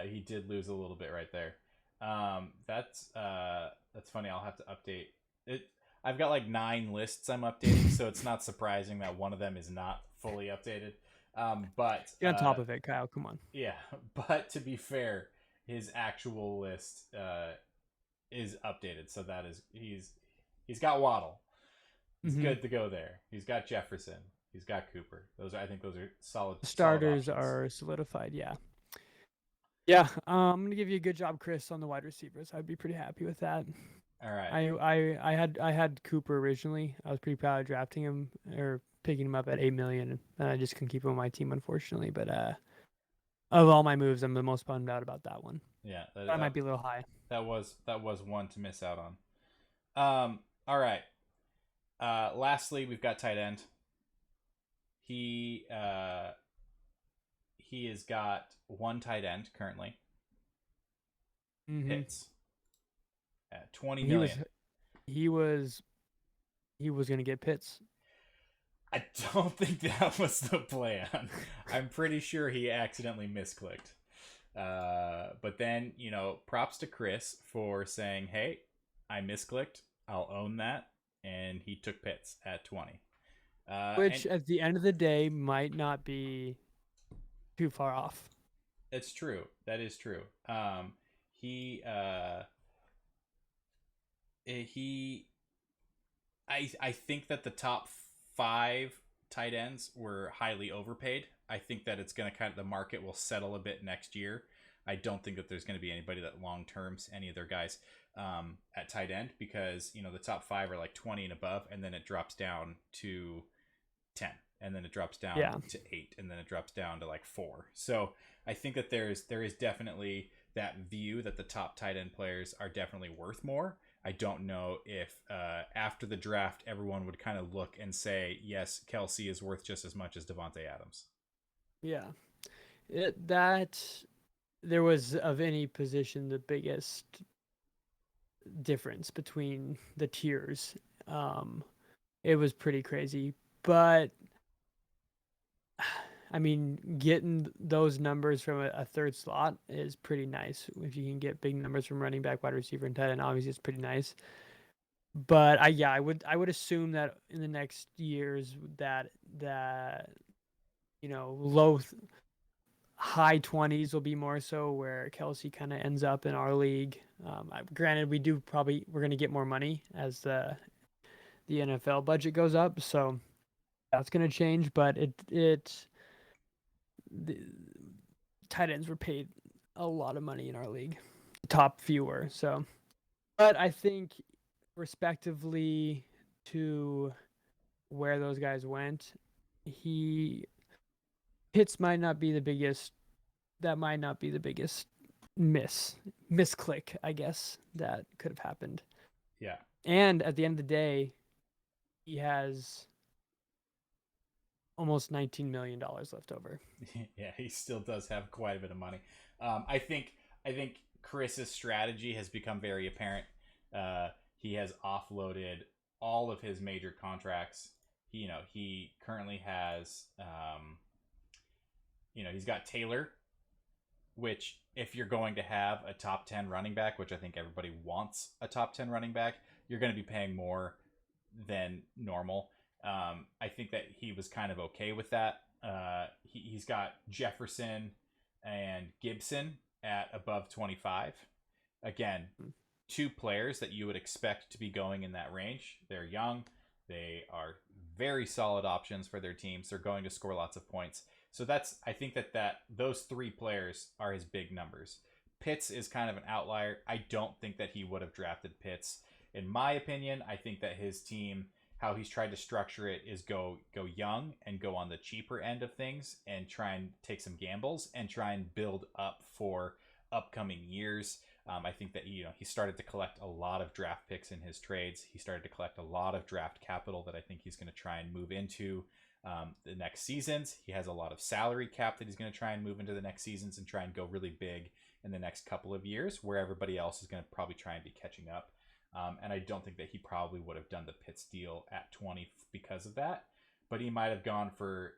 He did lose a little bit right there. That's funny. I'll have to update it. I've got like 9 lists I'm updating, so it's not surprising that one of them is not fully updated. But Get on top of it, Kyle. Come on. yeah, but to be fair, his actual list is updated, so that is he's got Waddle. He's Mm-hmm. good to go there. He's got Jefferson. He's got Cooper. I think those are The solid starters options. are solidified. Yeah. Yeah. I'm gonna give you a good job, Chris, on the wide receivers. I'd be pretty happy with that. All right. I had Cooper originally. I was pretty proud of drafting him or picking him up at 8 million, and I just couldn't keep him on my team, unfortunately. But of all my moves, I'm the most bummed out about that one. Yeah, I might be a little high. that was one to miss out on. All right. Lastly, we've got tight end. He he has got one tight end currently. Mm-hmm. Pitts at 20 He was million. he was he was gonna get Pitts. I don't think that was the plan. I'm pretty sure he accidentally misclicked. But then, props to Chris for saying, "Hey, I misclicked. I'll own that," and he took Pitts at 20. And Which at the end of the day might not be too far off. it's true. That is true. he he I think that the top five tight ends were highly overpaid. I think that it's going to kind of the market will settle a bit next year. I don't think that there's going to be anybody that long terms any of their guys at tight end because the top five are like 20 and above, and then it drops down to 10, and then it drops down Yeah. to 8, and then it drops down to like 4. So I think that there is definitely that view that the top tight end players are definitely worth more. I don't know if after the draft everyone would kind of look and say, yes, Kelsey is worth just as much as Devontae Adams. Yeah. That there was of any position the biggest difference between the tiers. Um, it was pretty crazy, but I mean, getting those numbers from a third slot is pretty nice. If you can get big numbers from running back, wide receiver, and tight end, obviously it's pretty nice. But I would assume that in the next years that low high 20s will be more so where Kelsey kind of ends up in our league. Granted, we're going to get more money as the NFL budget goes up, so that's going to change. But the tight ends were paid a lot of money in our league, top fewer. So, but I think respectively to where those guys went, he Pitts might not be the biggest. That might not be the biggest misclick, I guess, that could have happened. Yeah. And at the end of the day, he has almost $19 million left over. Yeah, he still does have quite a bit of money. I think Chris's strategy has become very apparent. He has offloaded all of his major contracts. He currently has he's got Taylor, which if you're going to have a top 10 running back, which I think everybody wants a top 10 running back, you're going to be paying more than normal. I think that he was kind of okay with that. He's got Jefferson and Gibson at above 25. Again, two players that you would expect to be going in that range. They're young. They are very solid options for their teams. They're going to score lots of points. So I think that those three players are his big numbers. Pitts is kind of an outlier. I don't think that he would have drafted Pitts. In my opinion, I think that his team, how he's tried to structure it, is go young and go on the cheaper end of things and try and take some gambles and try and build up for upcoming years. I think that he started to collect a lot of draft picks in his trades. He started to collect a lot of draft capital that I think he's going to try and move into the next seasons. He has a lot of salary cap that he's going to try and move into the next seasons and try and go really big in the next couple of years, where everybody else is going to probably try and be catching up. And I don't think that he probably would have done the Pitts deal at 20 because of that. But he might have gone for,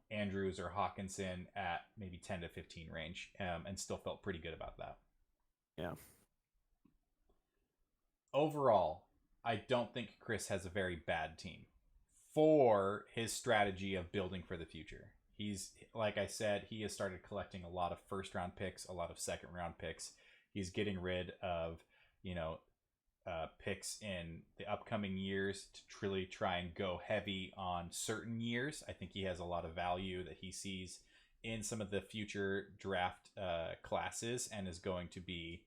Andrews or Hawkinson at maybe 10 to 15 range and still felt pretty good about that. Yeah. Overall, I don't think Chris has a very bad team for his strategy of building for the future. He's, like I said, he has started collecting a lot of first round picks, a lot of second round picks. He's getting rid of, picks in the upcoming years to truly try and go heavy on certain years. I think he has a lot of value that he sees in some of the future draft classes and is going to be,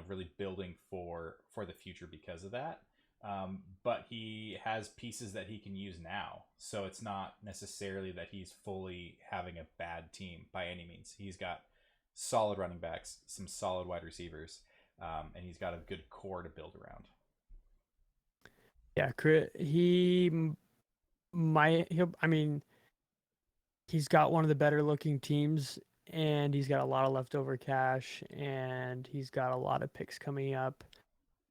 really building for the future because of that. But he has pieces that he can use now. So it's not necessarily that he's fully having a bad team by any means. He's got solid running backs, some solid wide receivers, and he's got a good core to build around. Yeah, I mean, he's got one of the better looking teams, and he's got a lot of leftover cash, and he's got a lot of picks coming up.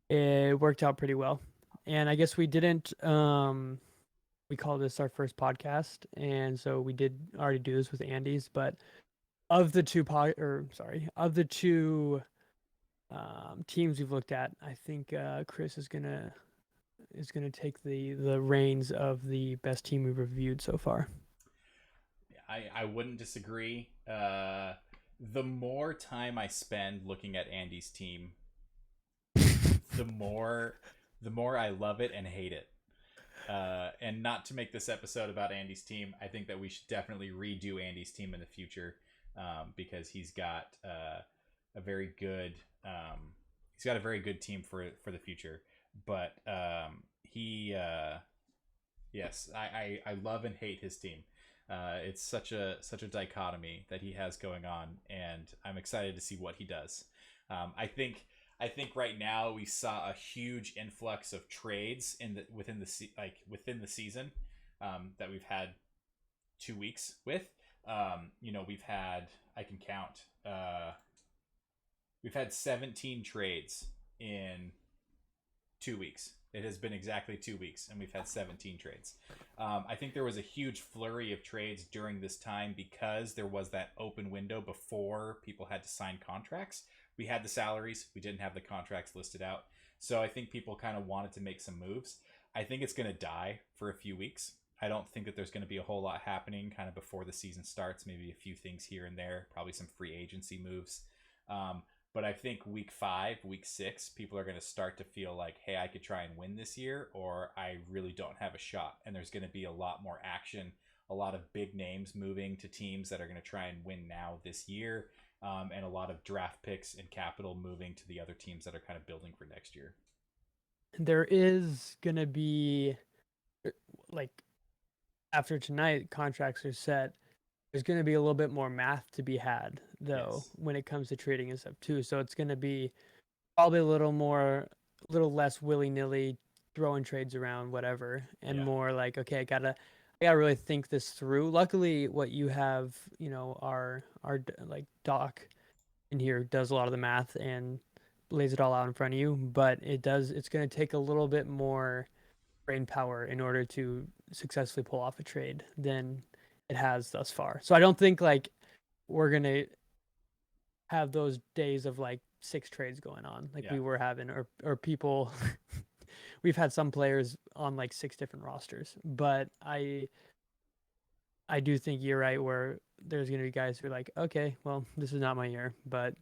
It worked out pretty well. And I guess we didn't we call this our first podcast, and so we did already do this with Andy's, but of the two teams we've looked at, I think Chris is gonna take the reins of the best team we've reviewed so far. I wouldn't disagree. the more time I spend looking at Andy's team, the more the more I love it and hate it. And not to make this episode about Andy's team, I think that we should definitely redo Andy's team in the future, because a very good he's got a very good team for the future. But he yes, I love and hate his team. It's such a dichotomy that he has going on, and I'm excited to see what he does. I think right now we saw a huge influx of trades within the season, that we've had 2 weeks with. We've had, I can count. We've had 17 trades in 2 weeks. It has been exactly 2 weeks, and we've had 17 trades. I think there was a huge flurry of trades during this time because there was that open window before people had to sign contracts. We had the salaries, we didn't have the contracts listed out. So I think people kind of wanted to make some moves. I think it's going to die for a few weeks. I don't think that there's going to be a whole lot happening kind of before the season starts. Maybe a few things here and there, probably some free agency moves. But I think week 5, week 6, people are going to start to feel like, hey, I could try and win this year, or I really don't have a shot. And there's going to be a lot more action, a lot of big names moving to teams that are going to try and win now this year, and a lot of draft picks and capital moving to the other teams that are kind of building for next year. There is going to be, like, after tonight, contracts are set. There's going to be a little bit more math to be had, though, Yes. when it comes to trading and stuff, too. So it's going to be probably a little less willy nilly throwing trades around, whatever, and Yeah. more like, okay, I gotta really think this through. Luckily, what you have, our like doc in here does a lot of the math and lays it all out in front of you. But it's going to take a little bit more brain power in order to successfully pull off a trade than it has thus far. So I don't think like we're gonna have those days of like 6 trades going on like Yeah. we were having, or people. We've had some players on like 6 different rosters, but I do think you're right where there's gonna be guys who are like, okay, well, this is not my year, but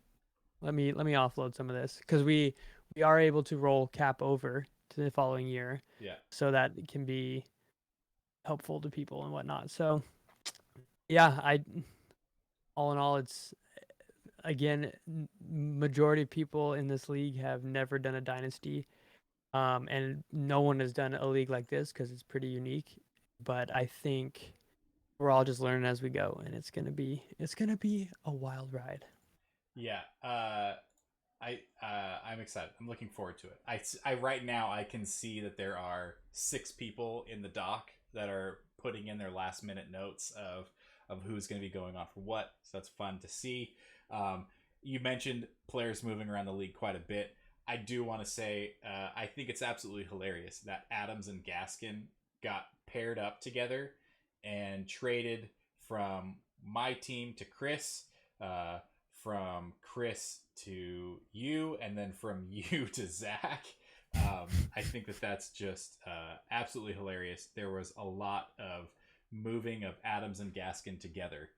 let me offload some of this because we are able to roll cap over to the following year, Yeah. so that it can be helpful to people and whatnot. So yeah, I all in all, it's again, majority of people in this league have never done a dynasty, and no one has done a league like this because it's pretty unique. But I think we're all just learning as we go, and it's gonna be a wild ride. Yeah. I'm excited. I'm looking forward to it. I right now I can see that there are 6 people in the dock that are putting in their last minute notes of who's going to be going on for what. So that's fun to see. You mentioned players moving around the league quite a bit. I do want to say I think it's absolutely hilarious that Adams and Gaskin got paired up together and traded from my team to Chris, from Chris to you, and then from you to Zach. I think that that's just absolutely hilarious. There was a lot of moving of Adams and Gaskin together.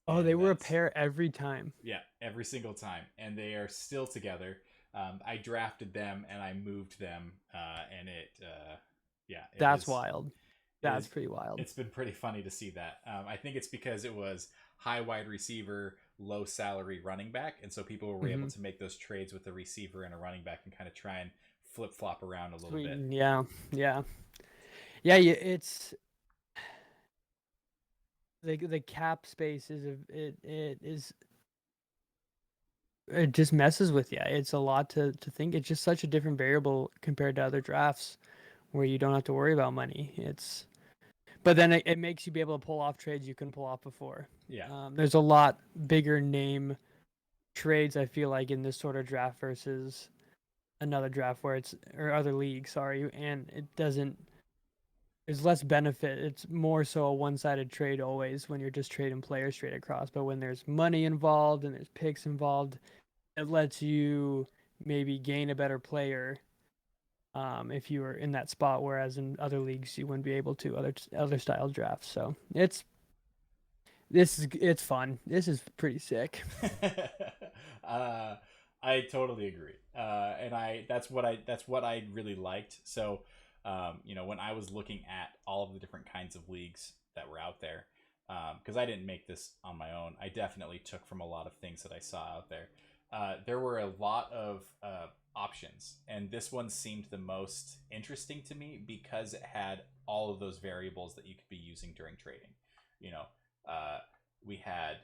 Oh, they And were a that's, pair every time. yeah, every single time. And they are still together. I drafted them and I moved them, and yeah, it That's is wild. it That's is pretty wild. it's been pretty funny to see that. I think it's because it was high wide receiver, low salary running back, and so people were able Hmm. to make those trades with a receiver and a running back and kind of try and flip flop around a little Sweet. bit. Yeah, yeah, yeah. It's the cap space is it just messes with you. It's a lot to think. It's just such a different variable compared to other drafts where you don't have to worry about money. But then it makes you be able to pull off trades you couldn't pull off before. Yeah, There's a lot bigger name trades I feel like in this sort of draft versus another draft where it's or other leagues, sorry, and it doesn't. There's less benefit. It's more so a one-sided trade always when you're just trading players straight across. But when there's money involved and there's picks involved, it lets you maybe gain a better player, if you were in that spot. Whereas in other leagues, you wouldn't be able to other style drafts. So it's fun. This is pretty sick. uh, I totally agree. And that's what I really liked. So, when I was looking at all of the different kinds of leagues that were out there, because I didn't make this on my own, I definitely took from a lot of things that I saw out there. There were a lot of options, and this one seemed the most interesting to me because it had all of those variables that you could be using during trading. You know, we had,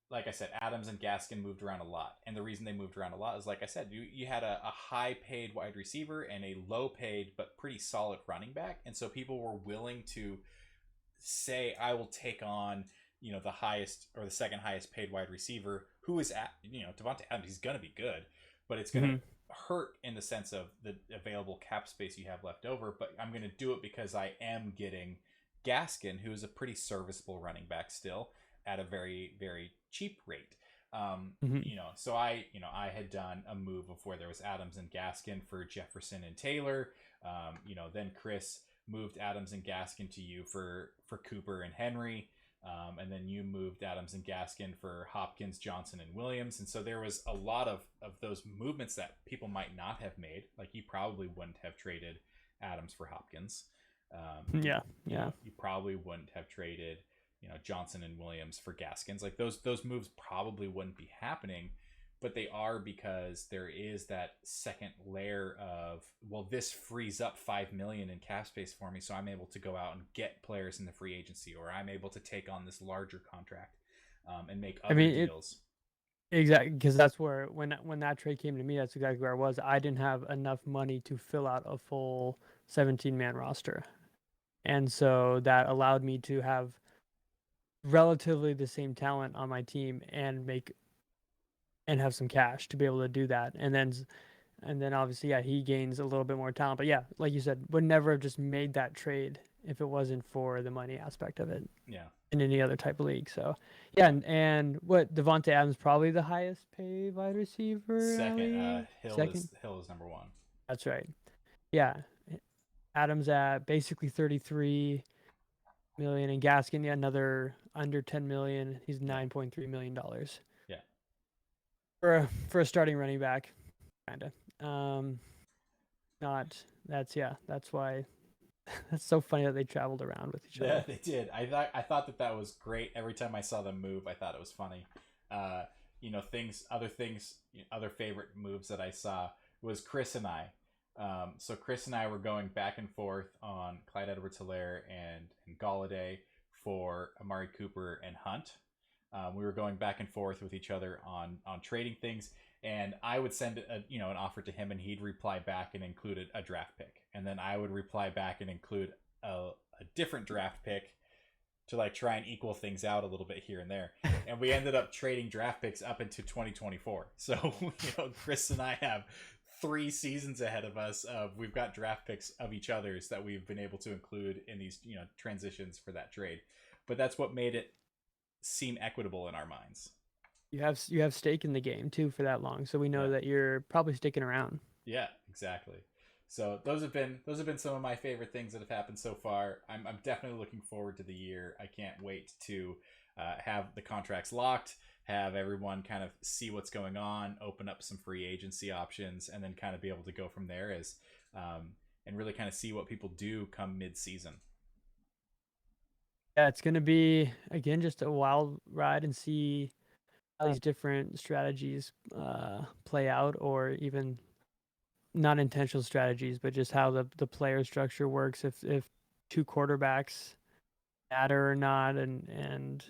like I said, Adams and Gaskin moved around a lot. And the reason they moved around a lot is, like I said, you had a high paid wide receiver and a low paid but pretty solid running back. And so people were willing to say, I will take on, the highest or the second highest paid wide receiver who is at, Devontae Adams. He's going to be good, but it's going to Hmm. hurt in the sense of the available cap space you have left over. But I'm going to do it because I am getting Gaskin, who is a pretty serviceable running back still at a very, very cheap rate. Hmm. So I had done a move of where there was Adams and Gaskin for Jefferson and Taylor. Then Chris moved Adams and Gaskin to you for Cooper and Henry. And then you moved Adams and Gaskin for Hopkins, Johnson, and Williams. And so there was a lot of those movements that people might not have made. Like you probably wouldn't have traded Adams for Hopkins. Yeah, yeah. You probably wouldn't have traded Johnson and Williams for Gaskins. Like those moves probably wouldn't be happening, but they are because there is that second layer of, well, this frees up 5 million in cap space for me, so I'm able to go out and get players in the free agency, or I'm able to take on this larger contract and make I other mean, deals. exactly, because that's where when that trade came to me, that's exactly where I was. I didn't have enough money to fill out a full 17-man roster, and so that allowed me to have relatively the same talent on my team and have some cash to be able to do that. And then obviously, yeah, he gains a little bit more talent. But yeah, like you said, would never have just made that trade if it wasn't for the money aspect of it Yeah. in any other type of league. So yeah, and what Devontae Adams probably the highest paid wide receiver in our Second, league. Hill Second. is Hill is number one. That's right. Yeah. Adams at basically 33 million and Gaskin, yeah, another under 10 million. He's Yeah. $9.3 million Yeah. for a starting running back, kind of. Not that's yeah. That's why that's so funny that they traveled around with each Yeah, other. they did. I thought that was great. Every time I saw them move, I thought it was funny. Uh, other favorite moves that I saw was Chris and I. So Chris and I were going back and forth on Clyde Edwards-Helaire and Galladay for Amari Cooper and Hunt. We were going back and forth with each other on trading things, and I would send an offer to him, and he'd reply back and include a draft pick, and then I would reply back and include a different draft pick to like try and equal things out a little bit here and there. And we ended up trading draft picks up into 2024. So, Chris and I have 3 seasons ahead of us. We've got draft picks of each other's that we've been able to include in these, transitions for that trade. But that's what made it seem equitable in our minds. You have stake in the game too for that long, so we know Yeah. that you're probably sticking around. Yeah, exactly. So those have been some of my favorite things that have happened so far. I'm definitely looking forward to the year. I can't wait to have the contracts locked, have everyone kind of see what's going on, open up some free agency options, and then kind of be able to go from there as and really kind of see what people do come mid season. Yeah, it's gonna be again just a wild ride and see how these different strategies play out, or even not intentional strategies, but just how the player structure works. If two quarterbacks matter or not, and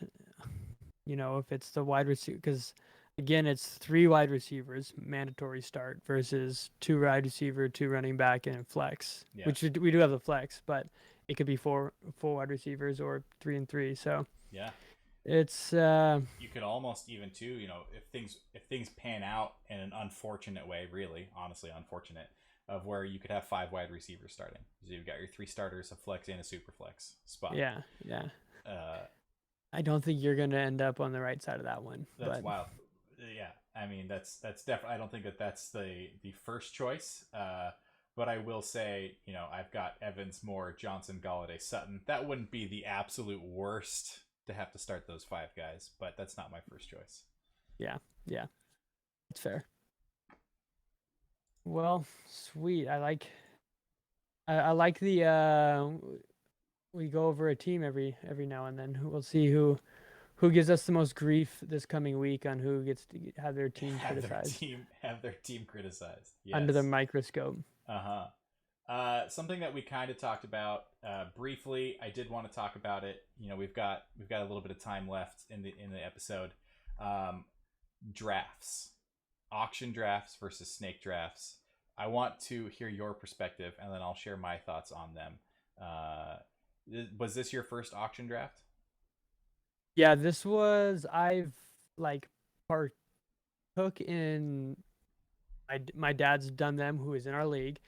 if it's the wide receiver, because again, it's three wide receivers mandatory start versus two wide receiver, two running back, and flex, Yeah, which we do have the flex, but it could be four wide receivers or 3 and 3. So yeah. it's You could almost even too, if things pan out in an unfortunate way, really, honestly unfortunate, of where you could have 5 wide receivers starting. So you've got your 3 starters, a flex, and a super flex spot. yeah, yeah. Uh, I don't think you're gonna end up on the right side of that one, that's but wild. Yeah, I mean that's definitely. I don't think that that's the first choice. But I will say, I've got Evans, Moore, Johnson, Galladay, Sutton. That wouldn't be the absolute worst to have to start those 5 guys, but that's not my first choice. Yeah, yeah, it's fair. Well, sweet. I like the we go over a team every now and then. We'll see who gives us the most grief this coming week on who gets to have their team criticized Have their team criticized. under the Yes. microscope. Uh-huh. Something that we kind of talked about briefly. I did want to talk about it. We've got a little bit of time left in the episode. Um, Drafts, auction drafts versus snake drafts. I want to hear your perspective, and then I'll share my thoughts on them. Uh, was this your first auction draft? Yeah, this was I've like partook in my dad's done them who is in our league.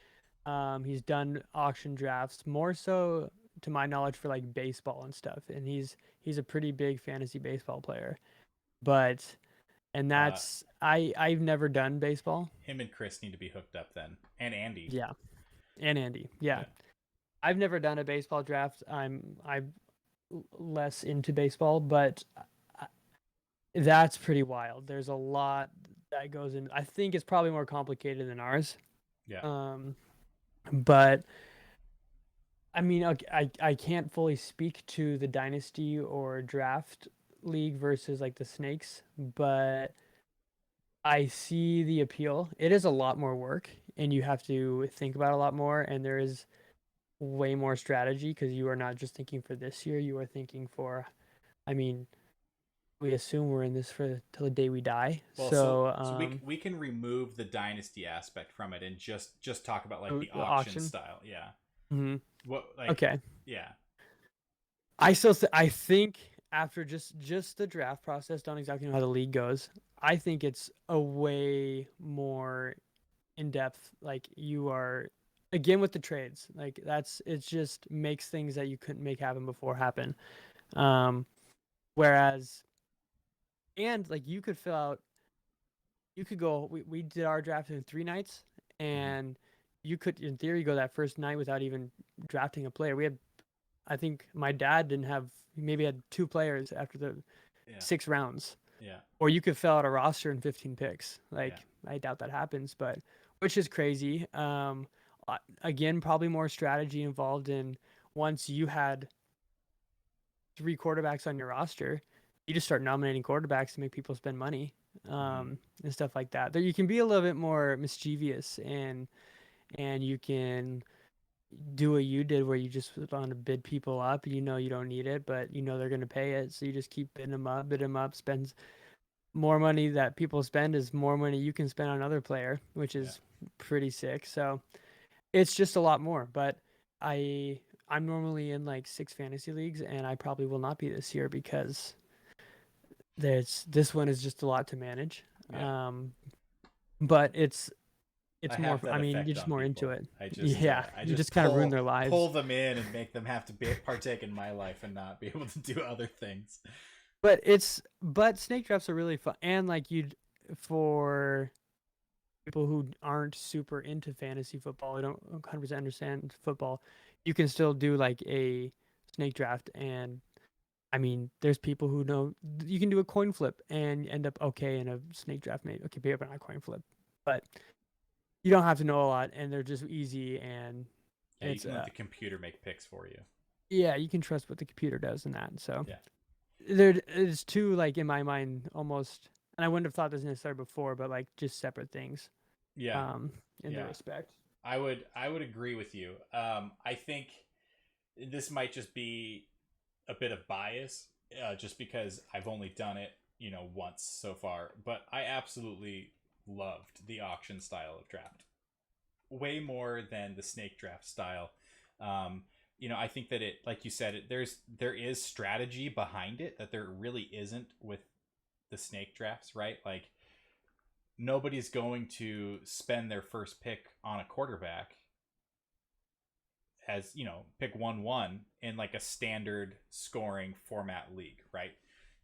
He's done auction drafts more so to my knowledge for like baseball and stuff, and he's a pretty big fantasy baseball player. But and Uh, that's I've never done baseball. Him and Chris need to be hooked up then, and Andy. Yeah, and Andy. Yeah, Yeah. I've never done a baseball draft. I'm less into baseball, but I- that's pretty wild. There's a lot that goes in. I think it's probably more complicated than ours. Yeah. Um, but I mean, okay, I can't fully speak to the dynasty or draft league versus like the snakes, but I see the appeal. It is a lot more work, and you have to think about a lot more, and there is way more strategy because you are not just thinking for this year, you are thinking for, I mean, we assume we're in this for till the day we die. Well, so So, we can remove the dynasty aspect from it and just talk about like the the auction auction. style. Yeah. Hmm. What like Okay. yeah. I think after just the draft process, don't exactly know how the league goes. I think it's a way more in depth. Like you are again with the trades. Like that's it just makes things that you couldn't make happen before happen. Um, whereas and like you could fill out you could go we did our draft in 3 nights Hmm. and you could in theory go that first night without even drafting a player. We had I think my dad didn't have he maybe had 2 players after the Yeah. 6 rounds. Yeah. Or you could fill out a roster in 15 picks. Like Yeah. I doubt that happens, but which is crazy. Again, probably more strategy involved in once you had 3 quarterbacks on your roster, you just start nominating quarterbacks to make people spend money, Hmm. and stuff like that. There you can be a little bit more mischievous and you can do what you did where you just want to bid people up. You know you don't need it, but you know they're going to pay it, so you just keep bid them up, spend more money that people spend is more money you can spend on another player, which Yeah. is pretty sick. So it's just a lot more. But I I'm normally in like 6 fantasy leagues, and I probably will not be this year because there's this one is just a lot to manage. Yeah. But I it's more. have that I mean, you're effect just on more into people. it. I just Yeah, I you just just kind of ruin their pull lives. them in and make them have to partake in my life and not be able to do other things. But snake drafts are really fun, and like you for people who aren't super into fantasy football, who don't 100% understand football, you can still do like a snake draft. And I mean, there's people who know you can do a coin flip and end up okay in a snake draft. Maybe okay, maybe not a coin flip, but you don't have to know a lot, and they're just easy. And Yeah, you it's can let the computer make picks for you. yeah, you can trust what the computer does in that. So Yeah. there is two like in my mind almost, and I wouldn't have thought this necessarily before, but like just separate things Yeah. um in the Yeah. respect. I would agree with you. I think this might just be a bit of bias, just because I've only done it, once so far. But I absolutely loved the auction style of draft, way more than the snake draft style. Um, I think that like you said, there is strategy behind it that there really isn't with the snake drafts, right? Like nobody's going to spend their first pick on a quarterback as pick 1-1 in like a standard scoring format league, right?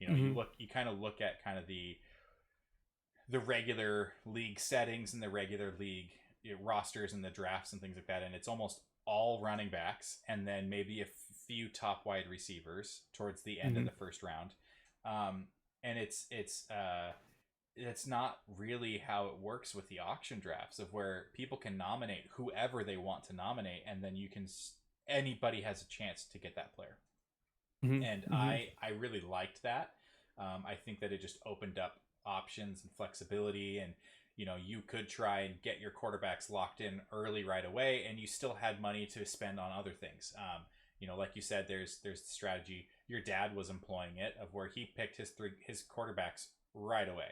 Hmm. You kind of look at kind of the regular league settings and the regular league rosters and the drafts and things like that, and it's almost all running backs, and then maybe a few top wide receivers towards the end of Hmm. the first round. Um, and it's not really how it works with the auction drafts, of where people can nominate whoever they want to nominate, and then anybody has a chance to get that player. Hmm. And Hmm. I really liked that. I think that it just opened up options and flexibility, and you could try and get your quarterbacks locked in early right away, and you still had money to spend on other things. Like you said, there's the strategy. Your dad was employing it, of where he picked his quarterbacks right away.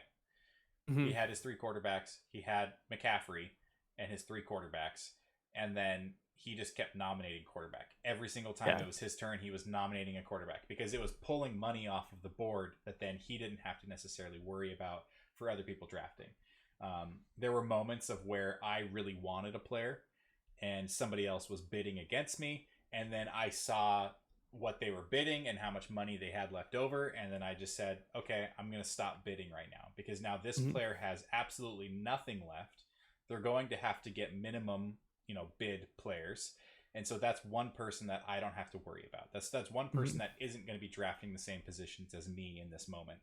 He Hmm. had his three quarterbacks. He had McCaffrey and his three quarterbacks, and then he just kept nominating quarterback every single time Yeah. it was his turn. He was nominating a quarterback because it was pulling money off of the board that then he didn't have to necessarily worry about for other people drafting. There were moments of where I really wanted a player and somebody else was bidding against me, and then I saw what they were bidding and how much money they had left over, and then I just said, okay, I'm going to stop bidding right now, because now this Hmm. player has absolutely nothing left. They're going to have to get minimum bid players, and so that's one person that I don't have to worry about. That's one Hmm. person that isn't going to be drafting the same positions as me in this moment.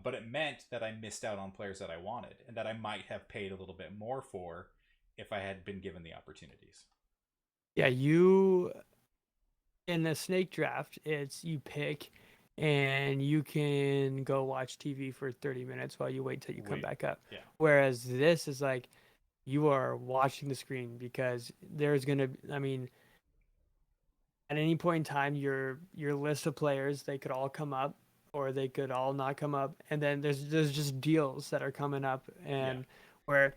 But it meant that I missed out on players that I wanted and that I might have paid a little bit more for if I had been given the opportunities. Yeah, you in the snake draft, it's you pick and you can go watch TV for 30 minutes while you wait till you come Wait, back up. yeah, Whereas this is like you are watching the screen because there's gonna, I mean, at any point in time, your list of players, they could all come up or they could all not come up, and then there's just deals that are coming up, yeah, and where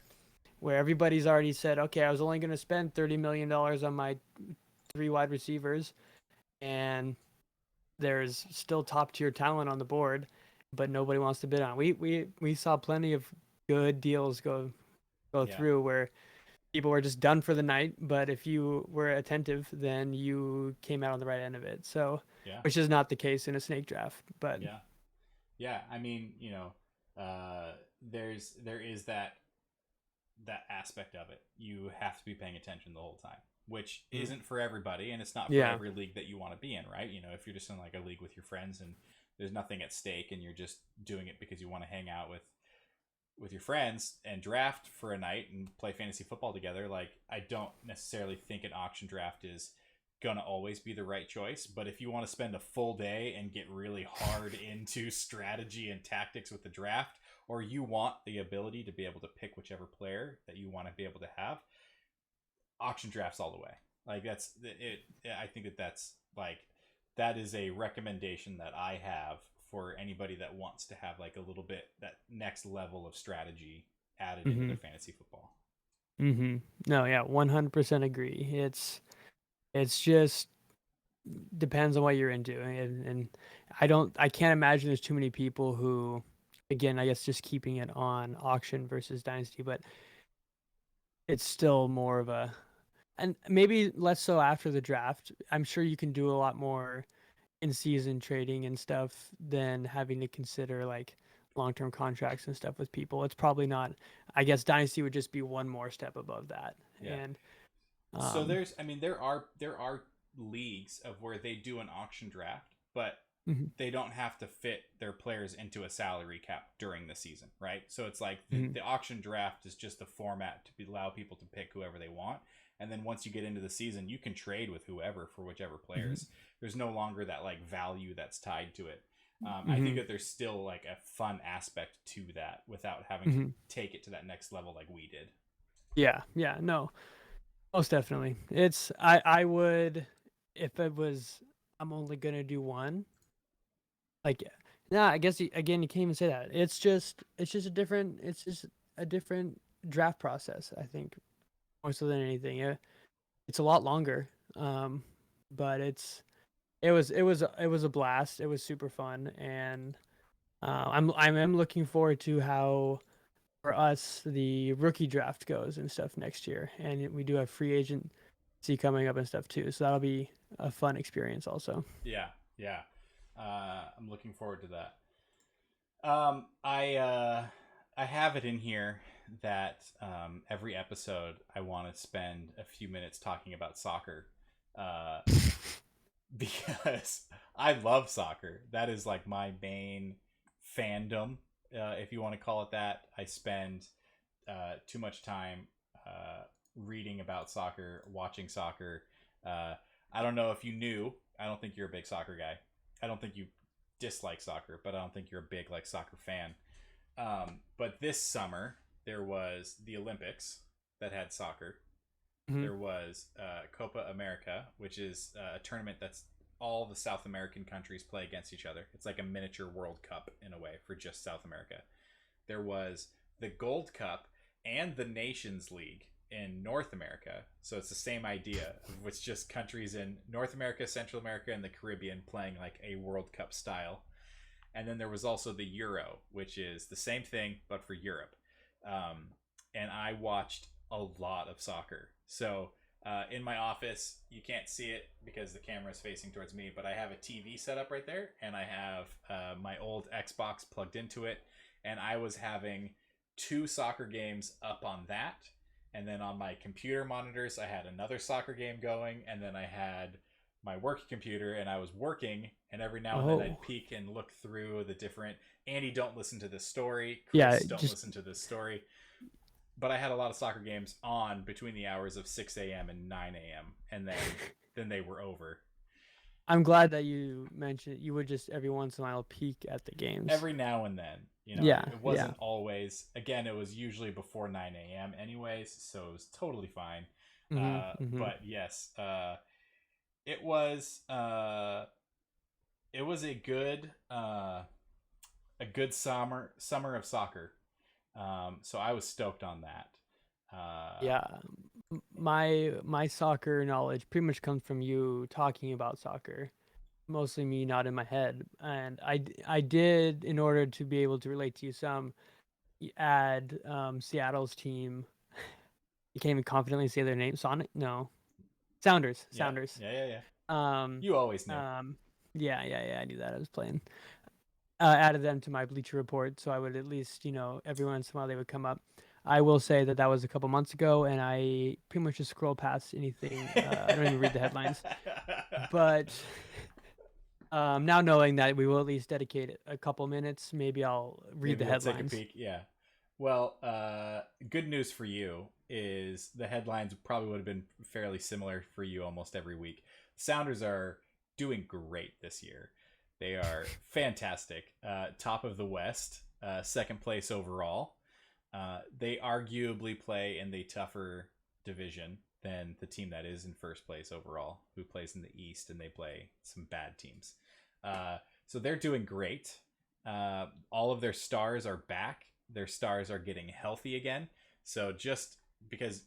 where everybody's already said, okay, I was only going to spend $30 million on my three wide receivers, and there's still top tier talent on the board, but nobody wants to bid on. We saw plenty of good deals go yeah, through where people were just done for the night, but if you were attentive, then you came out on the right end of it. So, yeah, which is not the case in a snake draft, but yeah, yeah. I mean, uh, there is that aspect of it. You have to be paying attention the whole time, which mm, isn't for everybody, and it's not for yeah. every league that you want to be in, right? If you're just in like a league with your friends and there's nothing at stake, and you're just doing it because you want to hang out with your friends and draft for a night and play fantasy football together, like, I don't necessarily think an auction draft is gonna always be the right choice. But if you want to spend a full day and get really hard into strategy and tactics with the draft, or you want the ability to be able to pick whichever player that you want to be able to have, auction drafts all the way. Like, that's it. I think that's like, that is a recommendation that I have for anybody that wants to have like a little bit that next level of strategy added into Hmm. their fantasy football. Hmm. No, yeah, 100% agree. It's just depends on what you're into, and I can't imagine there's too many people who, again, I guess just keeping it on auction versus dynasty, but it's still more of a, and maybe less so after the draft. I'm sure you can do a lot more in season trading and stuff than having to consider like long-term contracts and stuff with people. It's probably not, I guess dynasty would just be one more step above that. Yeah. And So um there are leagues of where they do an auction draft, but mhm, they don't have to fit their players into a salary cap during the season, right? So it's like the, mhm, the auction draft is just the format to allow people to pick whoever they want. And then once you get into the season, you can trade with whoever for whichever mhm, players. There's no longer that like value that's tied to it. I think mhm, that there's still like a fun aspect to that without having to mhm. take it to that next level like we did. Yeah, yeah, no, most definitely. I would, if it was, I'm only gonna do one. Like, nah, I guess again, you can't even say that. It's just a different draft process. I think more so than anything. Yeah, it's a lot longer. Um, but it was a blast. It was super fun, and I am looking forward to how for us the rookie draft goes and stuff next year, and we do have free agency coming up and stuff too. So that'll be a fun experience also. Yeah, yeah. I'm looking forward to that. I have it in here that every episode I want to spend a few minutes talking about soccer, uh, because I love soccer. That is like my main fandom, if you want to call it that. I spend too much time reading about soccer, watching soccer. Uh, I don't know if you knew. I don't think you're a big soccer guy. I don't think you dislike soccer, but I don't think you're a big like soccer fan. But this summer there was the Olympics that had soccer. Mhm. There was Copa America, which is a tournament that's all the South American countries play against each other. It's like a miniature World Cup in a way for just South America. There was the Gold Cup and the Nations League in North America. So it's the same idea, with just countries in North America, Central America, and the Caribbean playing like a World Cup style. And then there was also the Euro, which is the same thing but for Europe. Um, and I watched a lot of soccer. So in my office, you can't see it because the camera is facing towards me, but I have a TV set up right there, and I have my old Xbox plugged into it, and I was having two soccer games up on that. And then on my computer monitors, I had another soccer game going, and then I had my work computer and I was working, and every now and then Oh, I'd peek and look through the different Andy, don't listen to this story. yeah. Chris, don't Just listen to this story. But I had a lot of soccer games on between the hours of 6 a.m. and 9 a.m. and then they were over. I'm glad that you mentioned you would just every once in a while peek at the games. Every now and then, Yeah, it yeah. wasn't always. Again, it was usually before 9 a.m. anyways, so it was totally fine. Mhm, mhm. But yes, it was it was a good summer of soccer. So I was stoked on that. Yeah, my soccer knowledge pretty much comes from you talking about soccer. Mostly me nodding my head, and I did in order to be able to relate to you some add Seattle's team. You can't even confidently say their name. Sonic? No, Sounders. Yeah, Sounders. yeah, yeah, yeah. Um, You always knew. um, yeah, yeah, yeah. I knew that. I was playing. Added them to my Bleacher Report, so I would at least, every once in a while they would come up. I will say that that was a couple months ago, and I pretty much just scroll past anything. I don't even read the headlines. But now knowing that we will at least dedicate a couple minutes, maybe I'll read Maybe the you'll take a headlines. peek. Yeah. Well, good news for you is the headlines probably would have been fairly similar for you almost every week. Sounders are doing great this year. They are fantastic. Top of the West, second place overall. They arguably play in the tougher division than the team that is in first place overall, who plays in the East, and they play some bad teams. So they're doing great. All of their stars are back. Their stars are getting healthy again. So just because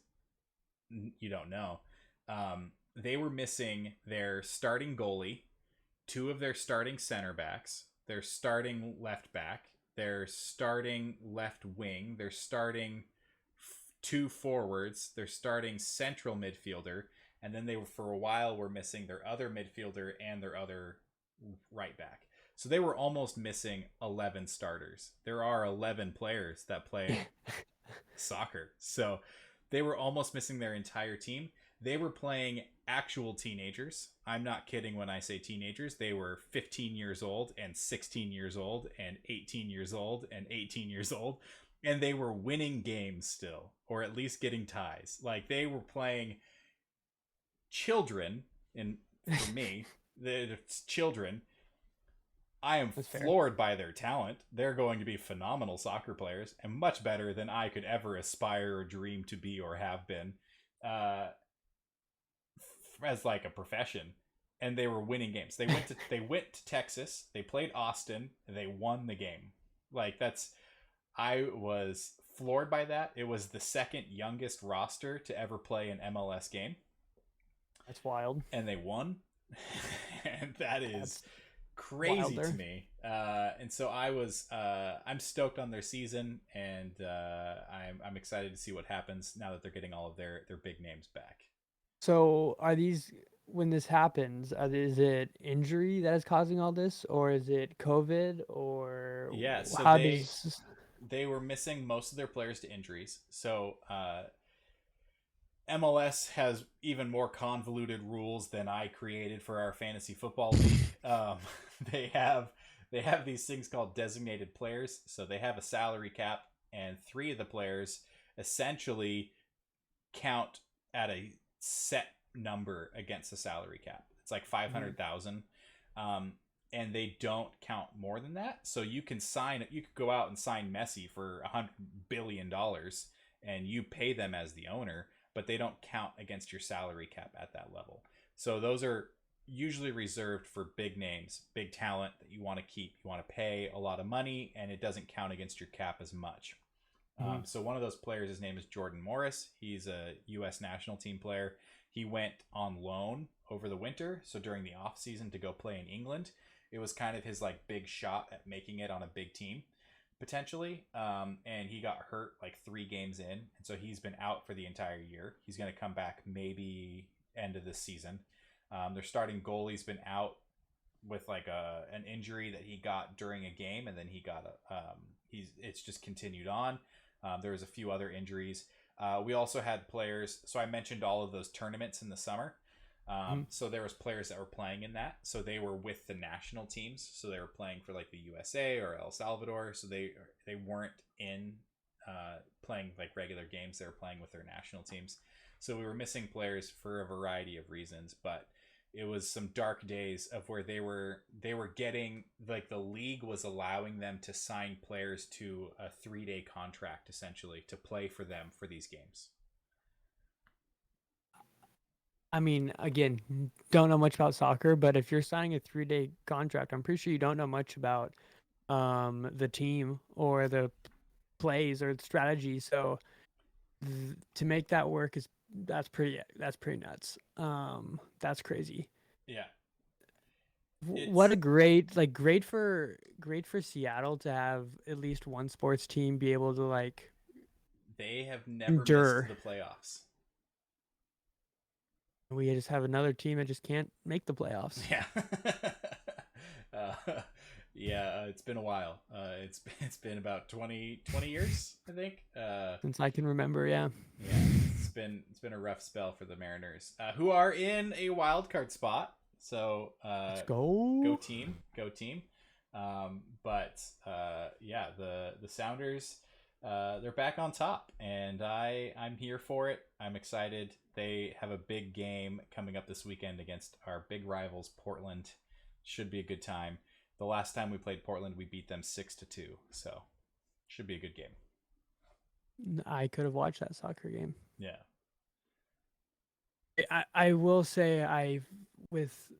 you don't know, they were missing their starting goalie, two of their starting center backs, their starting left back, their starting left wing, their starting two forwards, their starting central midfielder, and then they were for a while were missing their other midfielder and their other right back. So they were almost missing 11 starters. There are 11 players that play soccer. So they were almost missing their entire team. They were playing actual teenagers. I'm not kidding when I say teenagers. They were 15 years old and 16 years old and 18 years old and 18 years old. And they were winning games still, or at least getting ties. Like they were playing children, and for me, the children, I am That's fair. floored by their talent. They're going to be phenomenal soccer players and much better than I could ever aspire or dream to be or have been uh, as like a profession. And they were winning games. They went to Texas. They played Austin. And they won the game. Like that's I was floored by that. It was the second youngest roster to ever play an MLS game, That's wild. and they won. And that is That's crazy to wilder. me. And so I'm stoked on their season, and I'm excited to see what happens now that they're getting all of their big names back. So, are these when this happens? Is it injury that is causing all this, or is it COVID, or Yeah, so how they does? they were missing most of their players to injuries. So MLS has even more convoluted rules than I created for our fantasy football league. They have they have these things called designated players. So they have a salary cap, and three of the players essentially count at a set number against the salary cap. It's like 500,000. Um, and they don't count more than that. So you can sign you could go out and sign Messi for $100 billion and you pay them as the owner, but they don't count against your salary cap at that level. So those are usually reserved for big names, big talent that you want to keep. You want to pay a lot of money, and it doesn't count against your cap as much. So one of those players, his name is Jordan Morris. He's a U.S. national team player. He went on loan over the winter, so during the off season to go play in England. It was kind of his like big shot at making it on a big team potentially. And he got hurt like 3 games in, and so he's been out for the entire year. He's going to come back maybe end of this season. Their starting goalie's been out with like an injury that he got during a game, and then he got it's just continued on. There was a few other injuries. We also had players. So I mentioned all of those tournaments in the summer. So there was players that were playing in that. So they were with the national teams. So they were playing for like the USA or El Salvador. So they weren't in playing like regular games. They were playing with their national teams. So we were missing players for a variety of reasons, but it was some dark days of where they were getting like the league was allowing them to sign players to a 3-day contract essentially to play for them for these games. I mean, again, don't know much about soccer, but if you're signing a 3-day contract, I'm pretty sure you don't know much about the team or the plays or the strategy. So to make that work is that's pretty nuts. That's crazy. Yeah. What a great for Seattle to have at least one sports team be able to like They have never endure. missed the playoffs. We just have another team that just can't make the playoffs. Yeah. Yeah, it's been a while. It's been about 20 years, I think. Since I can remember, yeah. Yeah, it's been a rough spell for the Mariners, who are in a wild card spot. So Let's go. go team. But yeah, the Sounders, they're back on top, and I'm here for it. I'm excited. They have a big game coming up this weekend against our big rivals, Portland. Should be a good time. The last time we played Portland, we beat them 6-2. So should be a good game. I could have watched that soccer game. Yeah. I will say with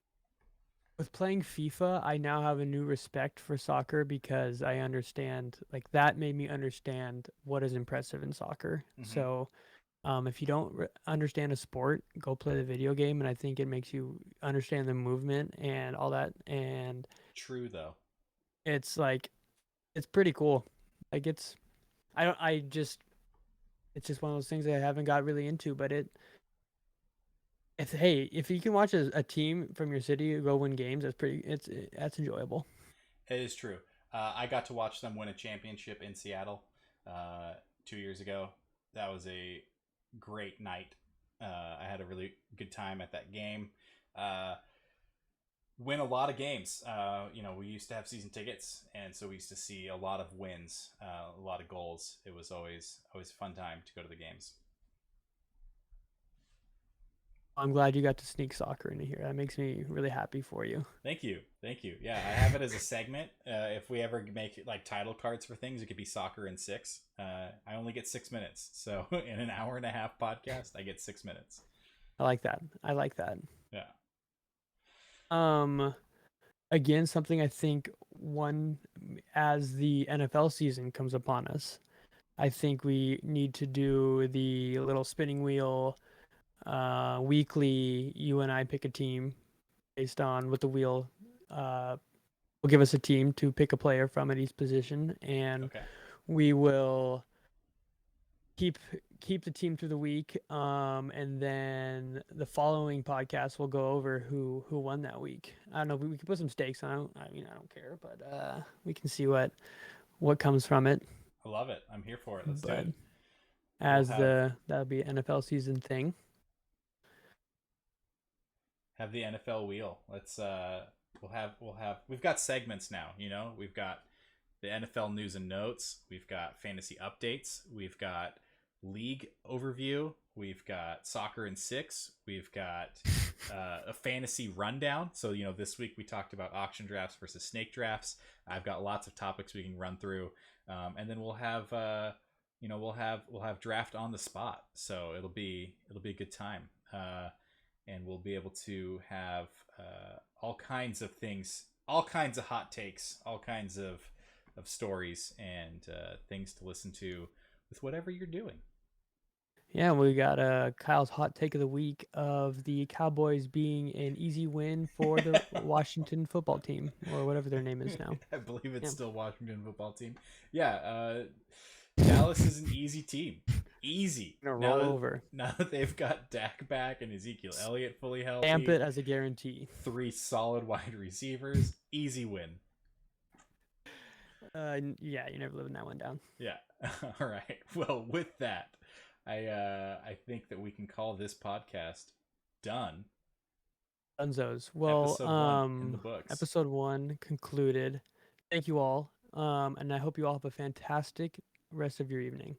playing FIFA, I now have a new respect for soccer because I understand like that made me understand what is impressive in soccer. Mm-hmm. So if you don't understand a sport, go play the video game, and I think it makes you understand the movement and all that. And true though, it's like it's pretty cool. Like it's just one of those things that I haven't got really into, but if you can watch a team from your city go win games, that's enjoyable. It is true. I got to watch them win a championship in Seattle 2 years ago. That was a great night. I had a really good time at that game. Win a lot of games. We used to have season tickets, and so we used to see a lot of wins, a lot of goals. It was always a fun time to go to the games. I'm glad you got to sneak soccer into here. That makes me really happy for you. Thank you. Yeah, I have it as a segment. If we ever make it like title cards for things, it could be soccer in 6. I only get 6 minutes, so in an hour and a half podcast, I get 6 minutes. I like that. Yeah. Again, something I think as the NFL season comes upon us, I think we need to do the little spinning wheel. Weekly, you and I pick a team based on what the wheel will give us a team to pick a player from at each position, and we will keep the team through the week, and then the following podcast will go over who won that week. I don't know. We can put some stakes on it. I don't care, but we can see what comes from it. I love it. I'm here for it. Let's do But it. We'll as have that'll be an NFL season thing. the NFL wheel. Let's we've got segments now, you know. We've got the NFL news and notes, we've got fantasy updates, we've got league overview, we've got soccer in 6, we've got a fantasy rundown. So, you know, this week we talked about auction drafts versus snake drafts. I've got lots of topics we can run through. And then we'll have we'll have draft on the spot. So it'll be a good time. And we'll be able to have all kinds of things, all kinds of hot takes, all kinds of stories and things to listen to with whatever you're doing. Yeah, we got Kyle's hot take of the week of the Cowboys being an easy win for the Washington football team, or whatever their name is now. I believe it's Yeah. still Washington football team. Yeah, Dallas is an easy team. Easy. Gonna Now roll that, over. now that they've got Dak back and Ezekiel Elliott fully Stamp healthy, it as a guarantee. 3 solid wide receivers, easy win. Yeah, you're never living that one down. Yeah. All right. Well, with that, I think that we can call this podcast done. Dunzos. Well, Episode 1 in the books. episode 1 concluded. Thank you all. And I hope you all have a fantastic rest of your evening.